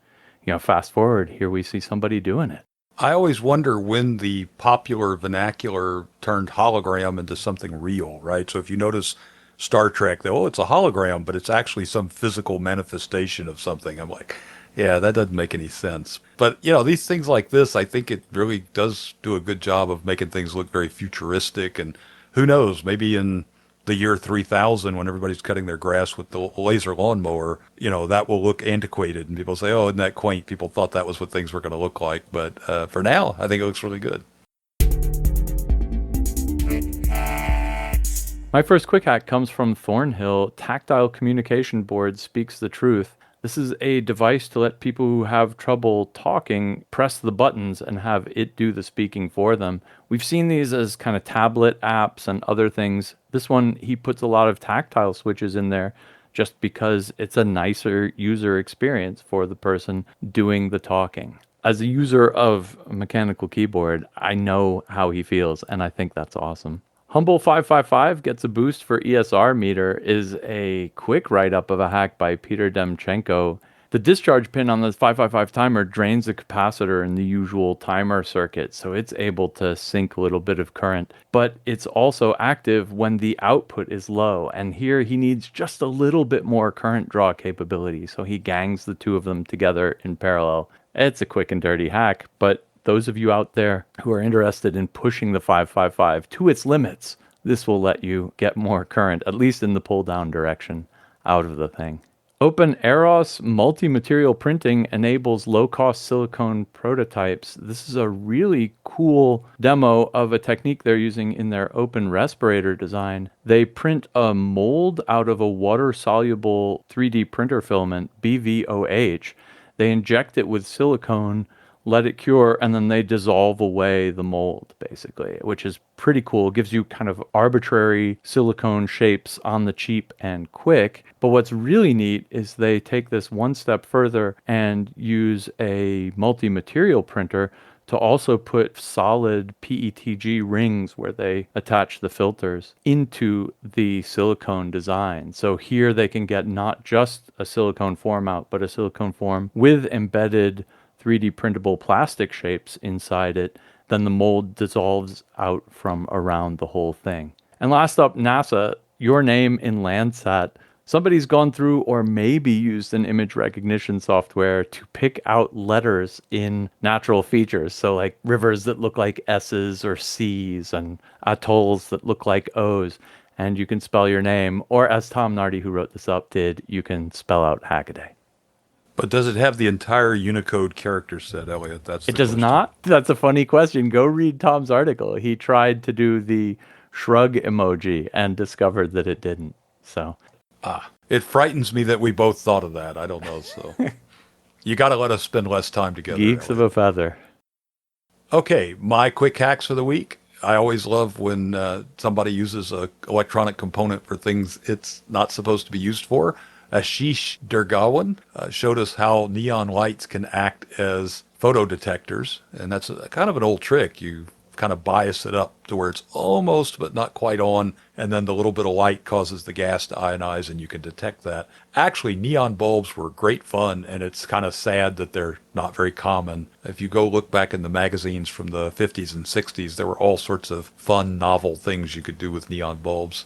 fast forward, here we see somebody doing it. I always wonder when the popular vernacular turned hologram into something real, right? So if you notice Star Trek, it's a hologram, but it's actually some physical manifestation of something. I'm like, yeah, that doesn't make any sense. But, these things like this, I think it really does do a good job of making things look very futuristic. And who knows, maybe in the year 3000, when everybody's cutting their grass with the laser lawnmower, that will look antiquated, and people say, oh, isn't that quaint? People thought that was what things were going to look like. But for now, I think it looks really good. My first quick hack comes from Thornhill. Tactile communication board speaks the truth. This is a device to let people who have trouble talking press the buttons and have it do the speaking for them. We've seen these as kind of tablet apps and other things. This one, he puts a lot of tactile switches in there just because it's a nicer user experience for the person doing the talking. As a user of a mechanical keyboard, I know how he feels, and I think that's awesome. Humble 555 gets a boost for ESR meter is a quick write-up of a hack by Peter Demchenko. The discharge pin on the 555 timer drains the capacitor in the usual timer circuit, so it's able to sink a little bit of current, but it's also active when the output is low, and here he needs just a little bit more current draw capability, so he gangs the two of them together in parallel. It's a quick and dirty hack, but those of you out there who are interested in pushing the 555 to its limits, this will let you get more current, at least in the pull down direction, out of the thing. Open Eros multi-material printing enables low-cost silicone prototypes. This is a really cool demo of a technique they're using in their open respirator design. They print a mold out of a water-soluble 3D printer filament, BVOH. They inject it with silicone, let it cure, and then they dissolve away the mold, basically, which is pretty cool. It gives you kind of arbitrary silicone shapes on the cheap and quick. But what's really neat is they take this one step further and use a multi-material printer to also put solid PETG rings where they attach the filters into the silicone design. So here they can get not just a silicone form out, but a silicone form with embedded 3D printable plastic shapes inside it, then the mold dissolves out from around the whole thing. And last up, NASA, your name in Landsat. Somebody's gone through or maybe used an image recognition software to pick out letters in natural features. So like rivers that look like S's or C's and atolls that look like O's. And you can spell your name, or as Tom Nardi, who wrote this up, did, you can spell out Hackaday. But does it have the entire Unicode character set, Elliot? It does not? That's a funny question. Go read Tom's article. He tried to do the shrug emoji and discovered that it didn't. So, it frightens me that we both thought of that. I don't know. So you got to let us spend less time together. Geeks of a feather. Okay, my quick hacks for the week. I always love when somebody uses an electronic component for things it's not supposed to be used for. Ashish Durgawan showed us how neon lights can act as photo detectors, and that's kind of an old trick. You kind of bias it up to where it's almost but not quite on, and then the little bit of light causes the gas to ionize, and you can detect that. Actually, neon bulbs were great fun, and it's kind of sad that they're not very common. If you go look back in the magazines from the 50s and 60s, there were all sorts of fun, novel things you could do with neon bulbs.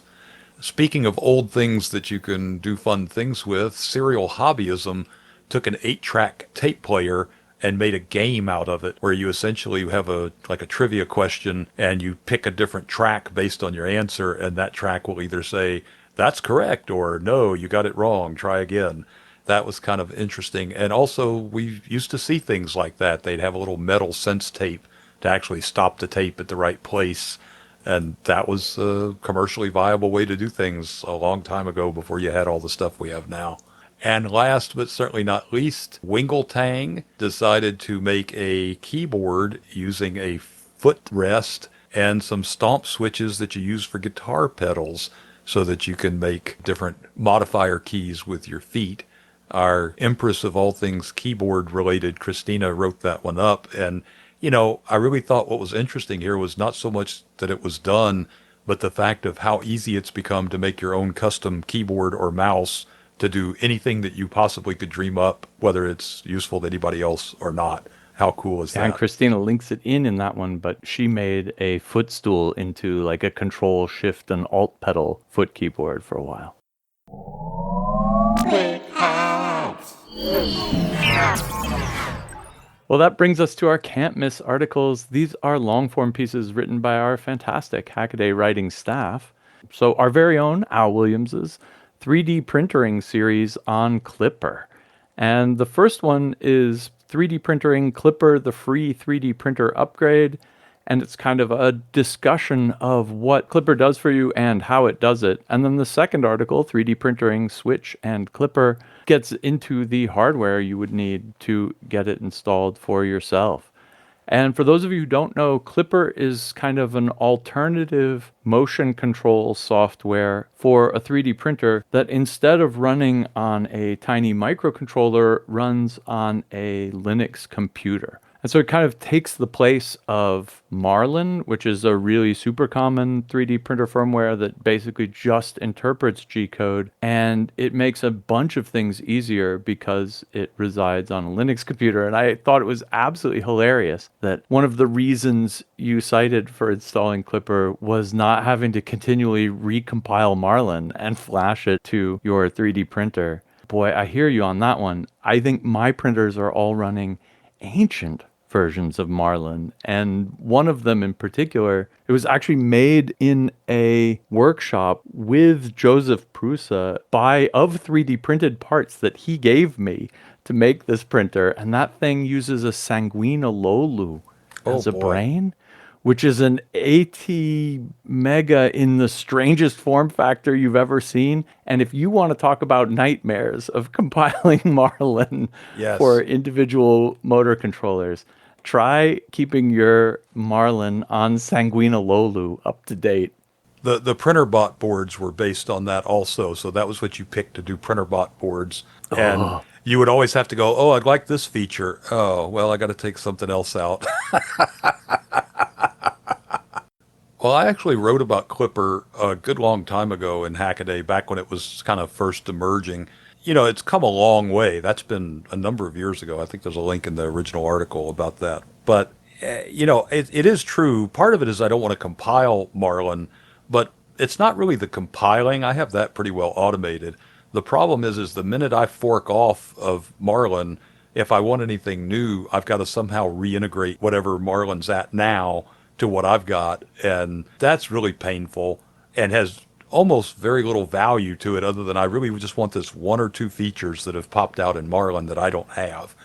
Speaking of old things that you can do fun things with, Serial Hobbyism took an 8-track tape player and made a game out of it where you essentially have a trivia question and you pick a different track based on your answer, and that track will either say, that's correct, or no, you got it wrong, try again. That was kind of interesting. And also, we used to see things like that. They'd have a little metal sense tape to actually stop the tape at the right place. And that was a commercially viable way to do things a long time ago before you had all the stuff we have now. And last but certainly not least, Wingeltang decided to make a keyboard using a footrest and some stomp switches that you use for guitar pedals so that you can make different modifier keys with your feet. Our empress of all things keyboard related, Christina, wrote that one up. And you know, I really thought what was interesting here was not so much that it was done, but the fact of how easy it's become to make your own custom keyboard or mouse to do anything that you possibly could dream up, whether it's useful to anybody else or not. How cool is that? And Christina links it in that one, but she made a footstool into like a control, shift, and alt pedal foot keyboard for a while. Well, that brings us to our can't miss articles. These are long form pieces written by our fantastic Hackaday writing staff. So our very own Al Williams's 3D printering series on Klipper. And the first one is 3D printing Klipper, the free 3D printer upgrade. And it's kind of a discussion of what Klipper does for you and how it does it. And then the second article, 3D printing Switch and Klipper, gets into the hardware you would need to get it installed for yourself. And for those of you who don't know, Klipper is kind of an alternative motion control software for a 3D printer that instead of running on a tiny microcontroller, runs on a Linux computer. And so it kind of takes the place of Marlin, which is a really super common 3D printer firmware that basically just interprets G code. And it makes a bunch of things easier because it resides on a Linux computer. And I thought it was absolutely hilarious that one of the reasons you cited for installing Klipper was not having to continually recompile Marlin and flash it to your 3D printer. Boy, I hear you on that one. I think my printers are all running ancient versions of Marlin, and one of them in particular, it was actually made in a workshop with Joseph Prusa of 3D printed parts that he gave me to make this printer, and that thing uses a Sanguina Lolu as a brain, which is an 80 mega in the strangest form factor you've ever seen. And if you want to talk about nightmares of compiling Marlin for individual motor controllers, try keeping your Marlin on Sanguina Lolu up to date. The printer bot boards were based on that also. So that was what you picked to do printer bot boards. And you would always have to go, oh, I'd like this feature. Oh, well, I got to take something else out. Well, I actually wrote about Klipper a good long time ago in Hackaday, back when it was kind of first emerging. You know, it's come a long way. That's been a number of years ago. I think there's a link in the original article about that. But, you know, it is true. Part of it is I don't want to compile Marlin, but it's not really the compiling. I have that pretty well automated. The problem is the minute I fork off of Marlin, if I want anything new, I've got to somehow reintegrate whatever Marlin's at now to what I've got, and that's really painful and has almost very little value to it, other than I really just want this one or two features that have popped out in Marlin that I don't have.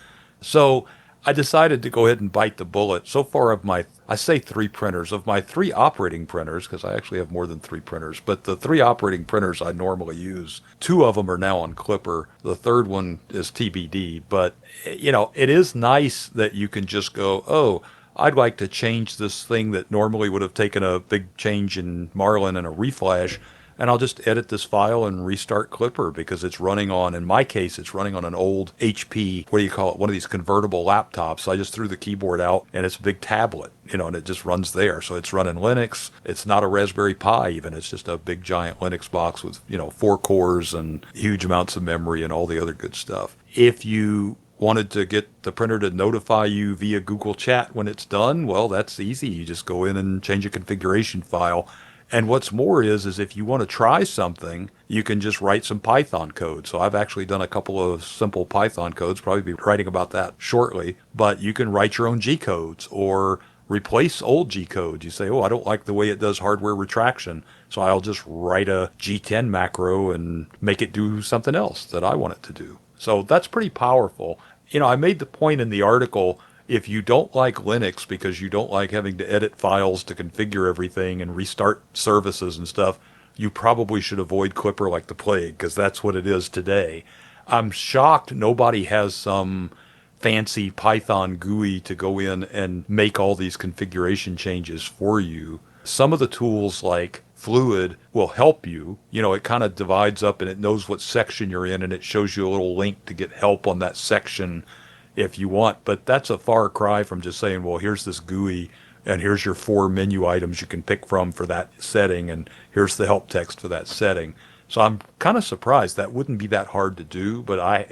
So I decided to go ahead and bite the bullet. So far of I say 3 printers, of my 3 operating printers, because I actually have more than 3 printers, but the 3 operating printers I normally use, 2 of them are now on Klipper. The third one is TBD, but you know, it is nice that you can just go, oh, I'd like to change this thing that normally would have taken a big change in Marlin and a reflash, and I'll just edit this file and restart Klipper because it's running on, in my case, it's running on an old HP, what do you call it, one of these convertible laptops. So I just threw the keyboard out, and it's a big tablet, you know, and it just runs there. So it's running Linux. It's not a Raspberry Pi even. It's just a big giant Linux box with, you know, 4 cores and huge amounts of memory and all the other good stuff. If you wanted to get the printer to notify you via Google Chat when it's done, well, that's easy. You just go in and change a configuration file. And what's more is if you want to try something, you can just write some Python code. So I've actually done a couple of simple Python codes, probably be writing about that shortly, but you can write your own G codes or replace old G code. You say, oh, I don't like the way it does hardware retraction, so I'll just write a G10 macro and make it do something else that I want it to do. So that's pretty powerful. You know, I made the point in the article, if you don't like Linux because you don't like having to edit files to configure everything and restart services and stuff, you probably should avoid Klipper like the plague, because that's what it is today. I'm shocked nobody has some fancy Python GUI to go in and make all these configuration changes for you. Some of the tools like Fluid will help you. You know, it kind of divides up and it knows what section you're in, and it shows you a little link to get help on that section if you want. But that's a far cry from just saying, well, here's this GUI and here's your 4 menu items you can pick from for that setting, and here's the help text for that setting. So I'm kind of surprised. That wouldn't be that hard to do, but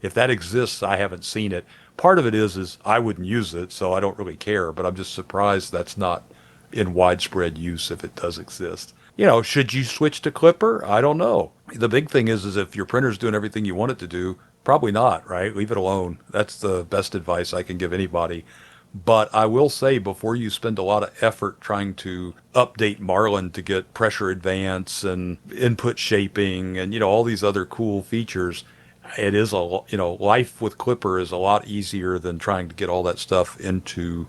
if that exists, I haven't seen it. Part of it is I wouldn't use it, so I don't really care, but I'm just surprised that's not in widespread use if it does exist. You know, should you switch to Klipper? I don't know. The big thing is if your printer's doing everything you want it to do, probably not, right? Leave it alone. That's the best advice I can give anybody. But I will say, before you spend a lot of effort trying to update Marlin to get pressure advance and input shaping and, you know, all these other cool features, it is life with Klipper is a lot easier than trying to get all that stuff into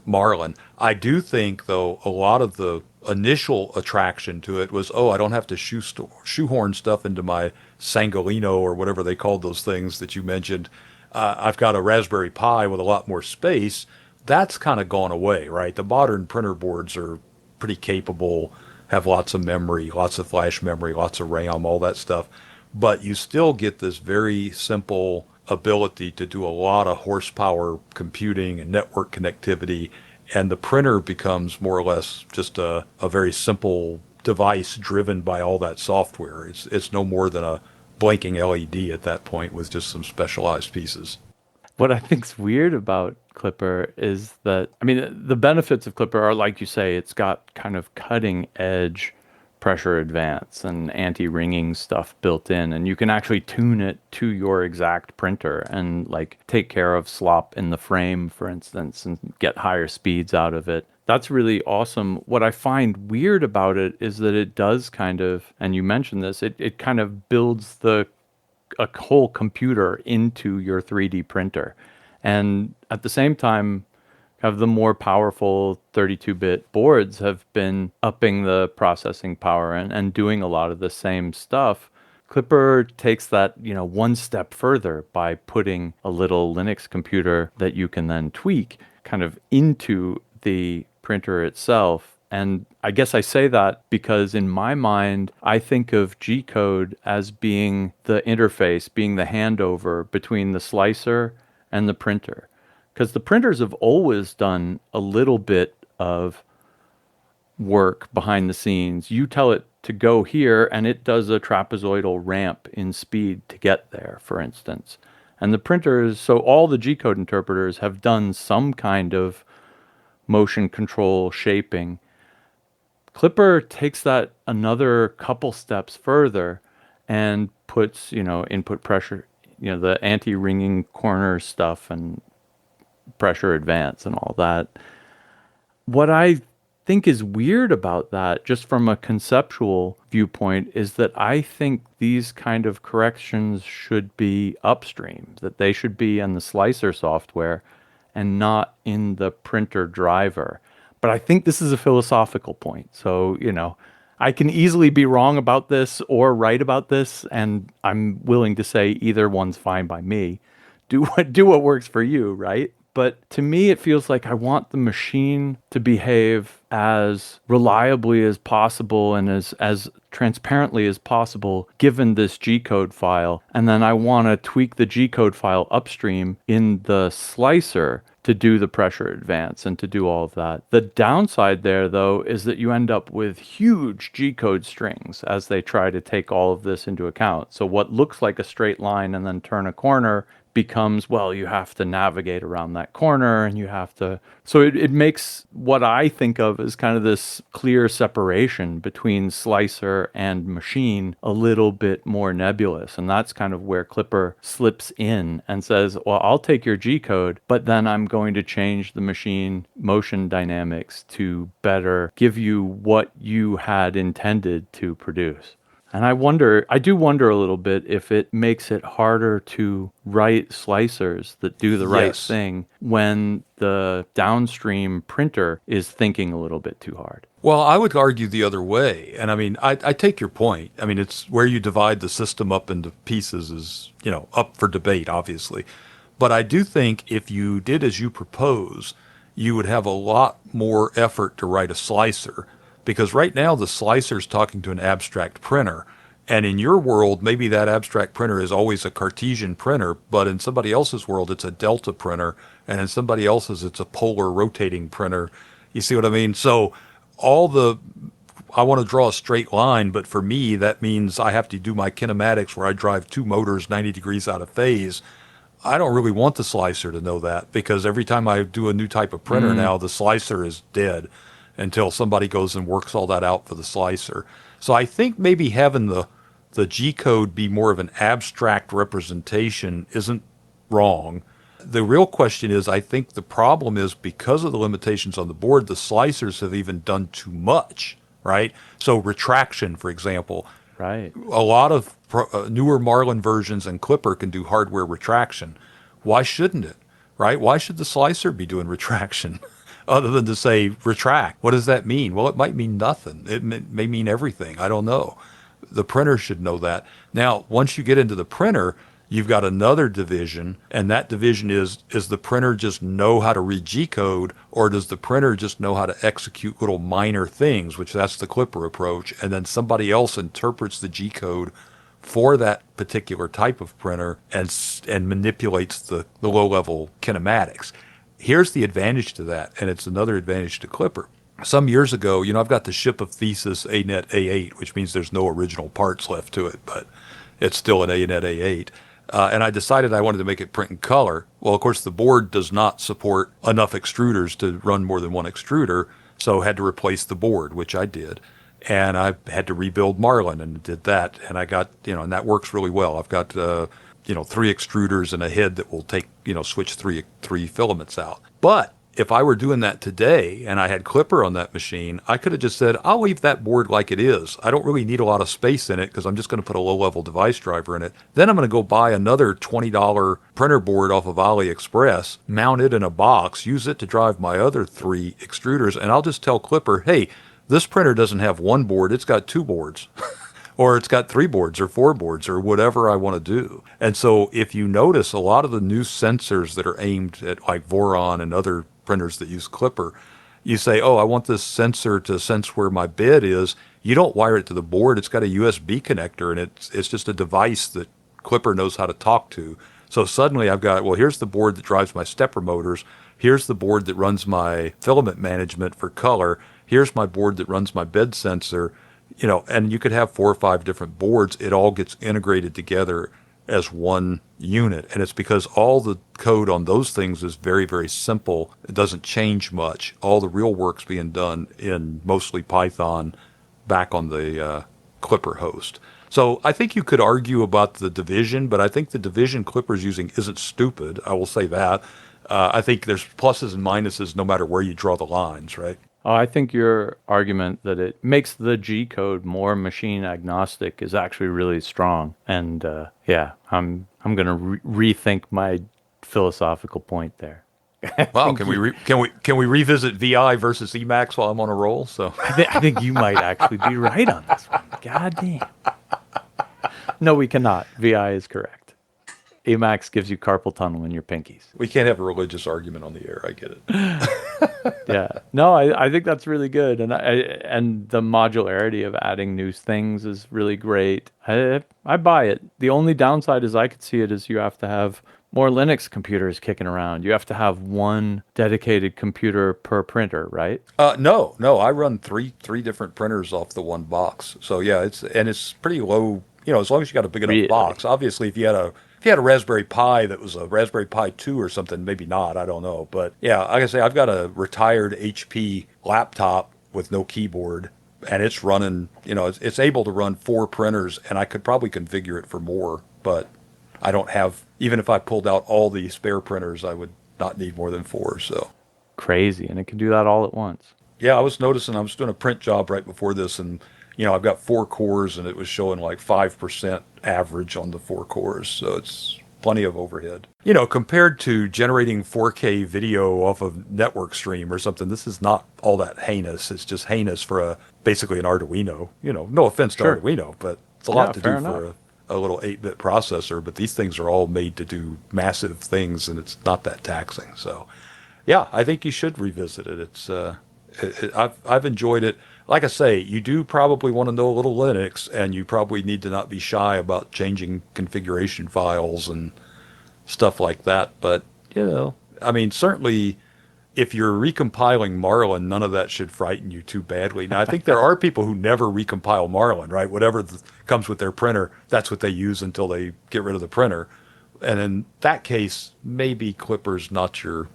Marlin. I do think, though, a lot of the initial attraction to it was, I don't have to shoehorn stuff into my Sangolino or whatever they called those things that you mentioned. I've got a Raspberry Pi with a lot more space, that's kind of gone away, right? The modern printer boards are pretty capable, have lots of memory, lots of flash memory, lots of RAM, all that stuff. But you still get this very simple ability to do a lot of horsepower computing and network connectivity. And the printer becomes more or less just a very simple device driven by all that software. It's no more than a blinking LED at that point with just some specialized pieces. What I think's weird about Klipper is that, I mean, the benefits of Klipper are, like you say, it's got kind of cutting edge pressure advance and anti-ringing stuff built in, and you can actually tune it to your exact printer and like take care of slop in the frame, for instance, and get higher speeds out of it. That's really awesome. What I find weird about it is that it does kind of, and you mentioned this, it kind of builds a whole computer into your 3D printer. And at the same time, have the more powerful 32-bit boards have been upping the processing power and doing a lot of the same stuff. Klipper takes that, one step further by putting a little Linux computer that you can then tweak kind of into the printer itself. And I guess I say that because in my mind, I think of G-code as being the interface, being the handover between the slicer and the printer. Because the printers have always done a little bit of work behind the scenes. You tell it to go here, and it does a trapezoidal ramp in speed to get there, for instance. And the printers, so all the G-code interpreters have done some kind of motion control shaping. Klipper takes that another couple steps further and puts, input pressure, the anti-ringing corner stuff and pressure advance and all that. What I think is weird about that, just from a conceptual viewpoint, is that I think these kind of corrections should be upstream, that they should be in the slicer software and not in the printer driver. But I think this is a philosophical point. So, I can easily be wrong about this or right about this, and I'm willing to say either one's fine by me. Do what works for you, right? But to me, it feels like I want the machine to behave as reliably as possible and as transparently as possible given this G-code file. And then I want to tweak the G-code file upstream in the slicer to do the pressure advance and to do all of that. The downside there, though, is that you end up with huge G-code strings as they try to take all of this into account. So what looks like a straight line and then turn a corner becomes, well, you have to navigate around that corner and you have to... So it makes what I think of as kind of this clear separation between slicer and machine a little bit more nebulous. And that's kind of where Klipper slips in and says, well, I'll take your G-code, but then I'm going to change the machine motion dynamics to better give you what you had intended to produce. And I do wonder a little bit if it makes it harder to write slicers that do the right thing when the downstream printer is thinking a little bit too hard. Well, I would argue the other way. And I mean, I take your point. I mean, it's where you divide the system up into pieces is, up for debate, obviously. But I do think if you did as you propose, you would have a lot more effort to write a slicer. Because right now the slicer's talking to an abstract printer. And in your world, maybe that abstract printer is always a Cartesian printer, but in somebody else's world, it's a delta printer. And in somebody else's, it's a polar rotating printer. You see what I mean? So I want to draw a straight line, but for me, that means I have to do my kinematics where I drive two motors 90 degrees out of phase. I don't really want the slicer to know that because every time I do a new type of printer now, the slicer is dead until somebody goes and works all that out for the slicer. So I think maybe having the G-code be more of an abstract representation isn't wrong. The real question is, I think the problem is because of the limitations on the board, the slicers have even done too much, right? So retraction, for example. Right. A lot of newer Marlin versions and Klipper can do hardware retraction. Why shouldn't it, right? Why should the slicer be doing retraction? Other than to say retract. What does that mean? Well, it might mean nothing. It may mean everything. I don't know. The printer should know that. Now, once you get into the printer, you've got another division, and that division is the printer just know how to read G-code, or does the printer just know how to execute little minor things, which that's the Klipper approach, and then somebody else interprets the G-code for that particular type of printer and manipulates the low-level kinematics. Here's the advantage to that, and it's another advantage to Klipper. Some years ago, I've got the ship of thesis ANET A8, which means there's no original parts left to it, but it's still an ANET A8. And I decided I wanted to make it print in color. Well, of course, the board does not support enough extruders to run more than one extruder, so I had to replace the board, which I did. And I had to rebuild Marlin and did that. And I got, and that works really well. I've got, 3 extruders and a head that will take, switch three filaments out. But if I were doing that today and I had Klipper on that machine, I could have just said, I'll leave that board like it is. I don't really need a lot of space in it because I'm just going to put a low-level device driver in it. Then I'm going to go buy another $20 printer board off of AliExpress, mount it in a box, use it to drive my other 3 extruders, and I'll just tell Klipper, hey, this printer doesn't have one board, it's got 2 boards. Or it's got 3 boards or 4 boards or whatever I want to do. And so if you notice, a lot of the new sensors that are aimed at like Voron and other printers that use Klipper, you say, oh, I want this sensor to sense where my bed is. You don't wire it to the board. It's got a USB connector, and it's just a device that Klipper knows how to talk to. So suddenly I've got, well, here's the board that drives my stepper motors. Here's the board that runs my filament management for color. Here's my board that runs my bed sensor. And you could have 4 or 5 different boards. It all gets integrated together as one unit. And it's because all the code on those things is very, very simple. It doesn't change much. All the real work's being done in mostly Python back on the Klipper host. So I think you could argue about the division, but I think the division Klipper's using isn't stupid. I will say that. I think there's pluses and minuses no matter where you draw the lines, right? Oh, I think your argument that it makes the G code more machine agnostic is actually really strong. And I'm going to rethink my philosophical point there. Wow, can we revisit VI versus Emacs while I'm on a roll? So I think you might actually be right on this one. God damn. No, we cannot. VI is correct. Emacs gives you carpal tunnel in your pinkies. We can't have a religious argument on the air. I get it. Yeah. No, I think that's really good. And the modularity of adding new things is really great. I buy it. The only downside as I could see it is you have to have more Linux computers kicking around. You have to have one dedicated computer per printer, right? No. I run three different printers off the one box. So yeah, it's pretty low, as long as you got a big enough box. Obviously, if you had a Raspberry Pi that was a Raspberry Pi 2 or something, maybe not, I don't know. But yeah, like I say, I've got a retired HP laptop with no keyboard, and it's running, it's able to run 4 printers, and I could probably configure it for more, but I don't have, even if I pulled out all the spare printers, I would not need more than 4, so. Crazy, and it can do that all at once. Yeah, I was noticing, I was doing a print job right before this, and I've got 4 cores, and it was showing like 5% average on the 4 cores, so it's plenty of overhead. Compared to generating 4K video off of network stream or something, this is not all that heinous. It's just heinous for basically an Arduino. No offense to Arduino, but it's a lot to do for a little 8-bit processor, but these things are all made to do massive things, and it's not that taxing. So, yeah, I think you should revisit it. I've enjoyed it. Like I say, you do probably want to know a little Linux, and you probably need to not be shy about changing configuration files and stuff like that. But, certainly if you're recompiling Marlin, none of that should frighten you too badly. Now, I think there are people who never recompile Marlin, right? Whatever comes with their printer, that's what they use until they get rid of the printer. And in that case, maybe Klipper's not your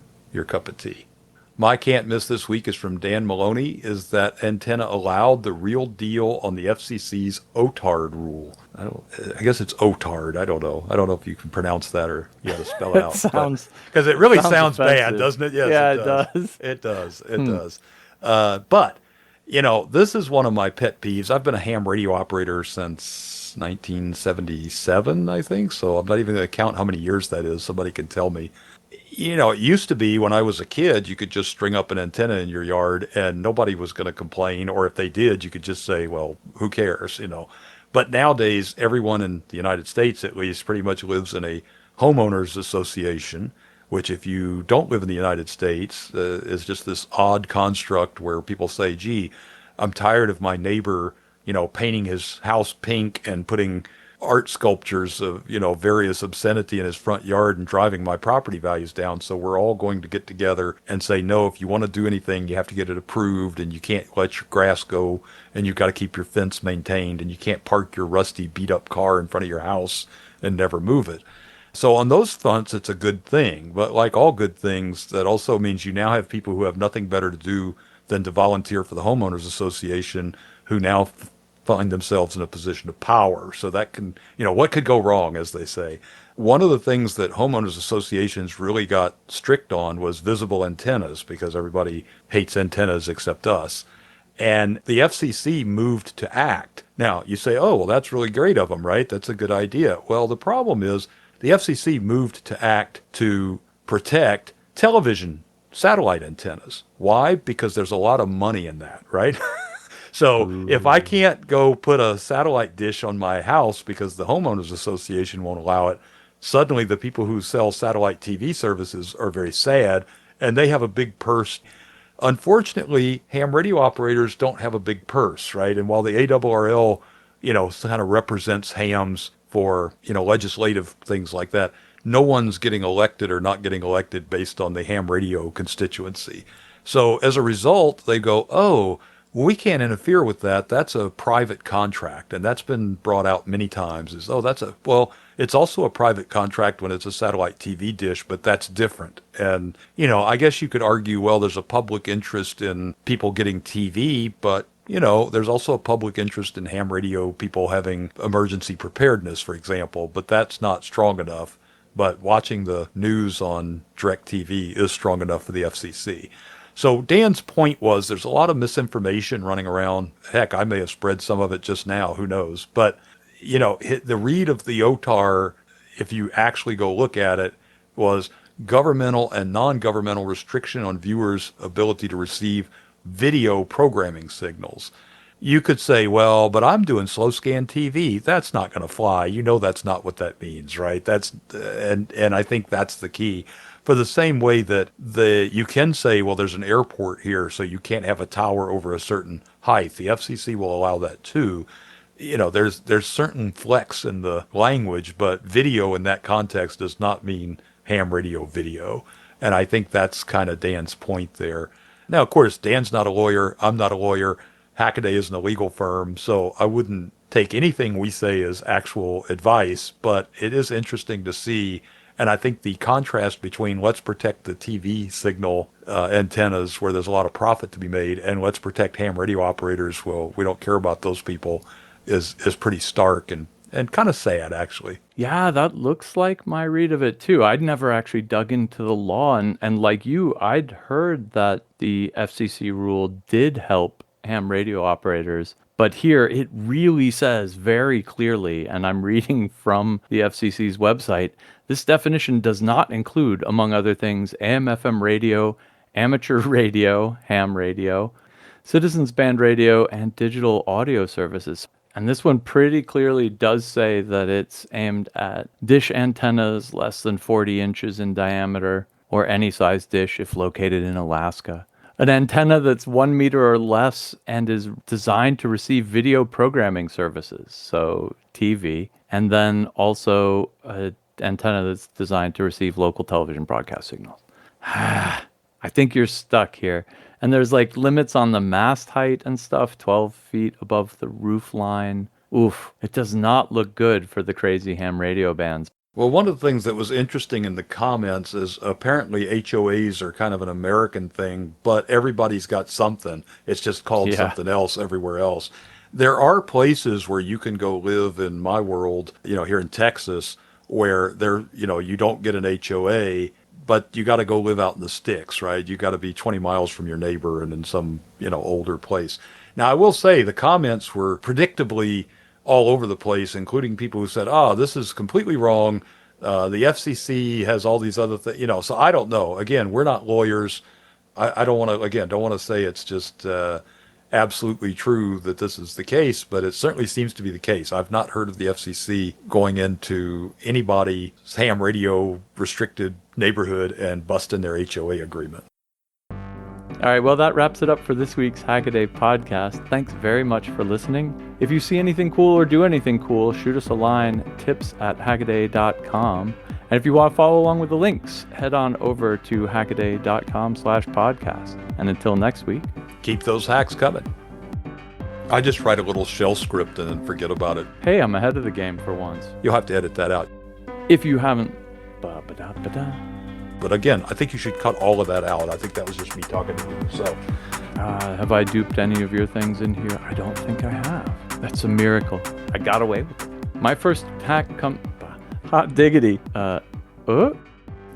cup of tea. My can't miss this week is from Dan Maloney. Is that antenna allowed the real deal on the FCC's OTARD rule? I guess it's OTARD. I don't know. I don't know if you can pronounce that or you got to spell it out. Because it really sounds bad, doesn't it? Yes, yeah, it does. It does. It does. But, this is one of my pet peeves. I've been a ham radio operator since 1977, I think. So I'm not even going to count how many years that is. Somebody can tell me. It used to be when I was a kid, you could just string up an antenna in your yard and nobody was going to complain. Or if they did, you could just say, well, who cares, But nowadays, everyone in the United States, at least, pretty much lives in a homeowners association, which if you don't live in the United States, is just this odd construct where people say, gee, I'm tired of my neighbor, painting his house pink and putting art sculptures of, various obscenity in his front yard and driving my property values down. So we're all going to get together and say, no, if you want to do anything, you have to get it approved, and you can't let your grass go, and you've got to keep your fence maintained, and you can't park your rusty beat up car in front of your house and never move it. So on those fronts, it's a good thing. But like all good things, that also means you now have people who have nothing better to do than to volunteer for the homeowners association, who now find themselves in a position of power. So that can, what could go wrong, as they say. One of the things that homeowners associations really got strict on was visible antennas, because everybody hates antennas except us. And the FCC moved to act. Now, you say, oh, well, that's really great of them, right? That's a good idea. Well, the problem is the FCC moved to act to protect television satellite antennas. Why? Because there's a lot of money in that, right? So if I can't go put a satellite dish on my house because the homeowners association won't allow it, suddenly the people who sell satellite TV services are very sad, and they have a big purse. Unfortunately, ham radio operators don't have a big purse, right? And while the ARRL, kind of represents hams for, legislative things like that, no one's getting elected or not getting elected based on the ham radio constituency. So as a result, they go, oh, well, we can't interfere with that. That's a private contract. And that's been brought out many times is, it's also a private contract when it's a satellite TV dish, but that's different. And, I guess you could argue, well, there's a public interest in people getting TV, but, there's also a public interest in ham radio people having emergency preparedness, for example, but that's not strong enough. But watching the news on DirecTV is strong enough for the FCC. So Dan's point was there's a lot of misinformation running around. Heck, I may have spread some of it just now. Who knows? But, the read of the OTAR, if you actually go look at it, was governmental and non-governmental restriction on viewers' ability to receive video programming signals. You could say, well, but I'm doing slow scan TV. That's not going to fly. That's not what that means, right? And I think that's the key. For the same way that you can say, well, there's an airport here, so you can't have a tower over a certain height. The FCC will allow that too. There's certain flex in the language, but video in that context does not mean ham radio video. And I think that's kind of Dan's point there. Now, of course, Dan's not a lawyer. I'm not a lawyer. Hackaday isn't a legal firm, so I wouldn't take anything we say as actual advice, but it is interesting to see. And I think the contrast between let's protect the TV signal antennas where there's a lot of profit to be made and let's protect ham radio operators, well, we don't care about those people, is pretty stark and kind of sad, actually. Yeah, that looks like my read of it too. I'd never actually dug into the law, and like you, I'd heard that the FCC rule did help ham radio operators. But here it really says very clearly, and I'm reading from the FCC's website, this definition does not include, among other things, AM/FM radio, amateur radio, ham radio, citizens band radio, and digital audio services. And this one pretty clearly does say that it's aimed at dish antennas less than 40 inches in diameter, or any size dish if located in Alaska. An antenna that's 1 meter or less and is designed to receive video programming services, so TV, and then also an antenna that's designed to receive local television broadcast signals. I think you're stuck here. And there's like limits on the mast height and stuff, 12 feet above the roof line. Oof, it does not look good for the crazy ham radio bands. Well, one of the things that was interesting in the comments is apparently HOAs are kind of an American thing, but everybody's got something. It's just called something else everywhere else. There are places where you can go live in my world, here in Texas, where you don't get an HOA, but you got to go live out in the sticks, right? You got to be 20 miles from your neighbor and in some, older place. Now, I will say the comments were predictably all over the place, including people who said, this is completely wrong. The FCC has all these other things, so I don't know. Again, we're not lawyers. I don't want to say it's just, absolutely true that this is the case, but it certainly seems to be the case. I've not heard of the FCC going into anybody's ham radio restricted neighborhood and busting their HOA agreement. All right, well, that wraps it up for this week's Hackaday podcast. Thanks very much for listening. If you see anything cool or do anything cool, shoot us a line, tips@hackaday.com. And if you want to follow along with the links, head on over to hackaday.com/podcast. And until next week, keep those hacks coming. I just write a little shell script and then forget about it. Hey, I'm ahead of the game for once. You'll have to edit that out. If you haven't... But again, I think you should cut all of that out. I think that was just me talking to myself. Have I duped any of your things in here? I don't think I have. That's a miracle. I got away with it. My first hack hot diggity.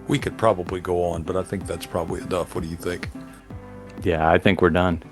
We could probably go on, but I think that's probably enough. What do you think? Yeah, I think we're done.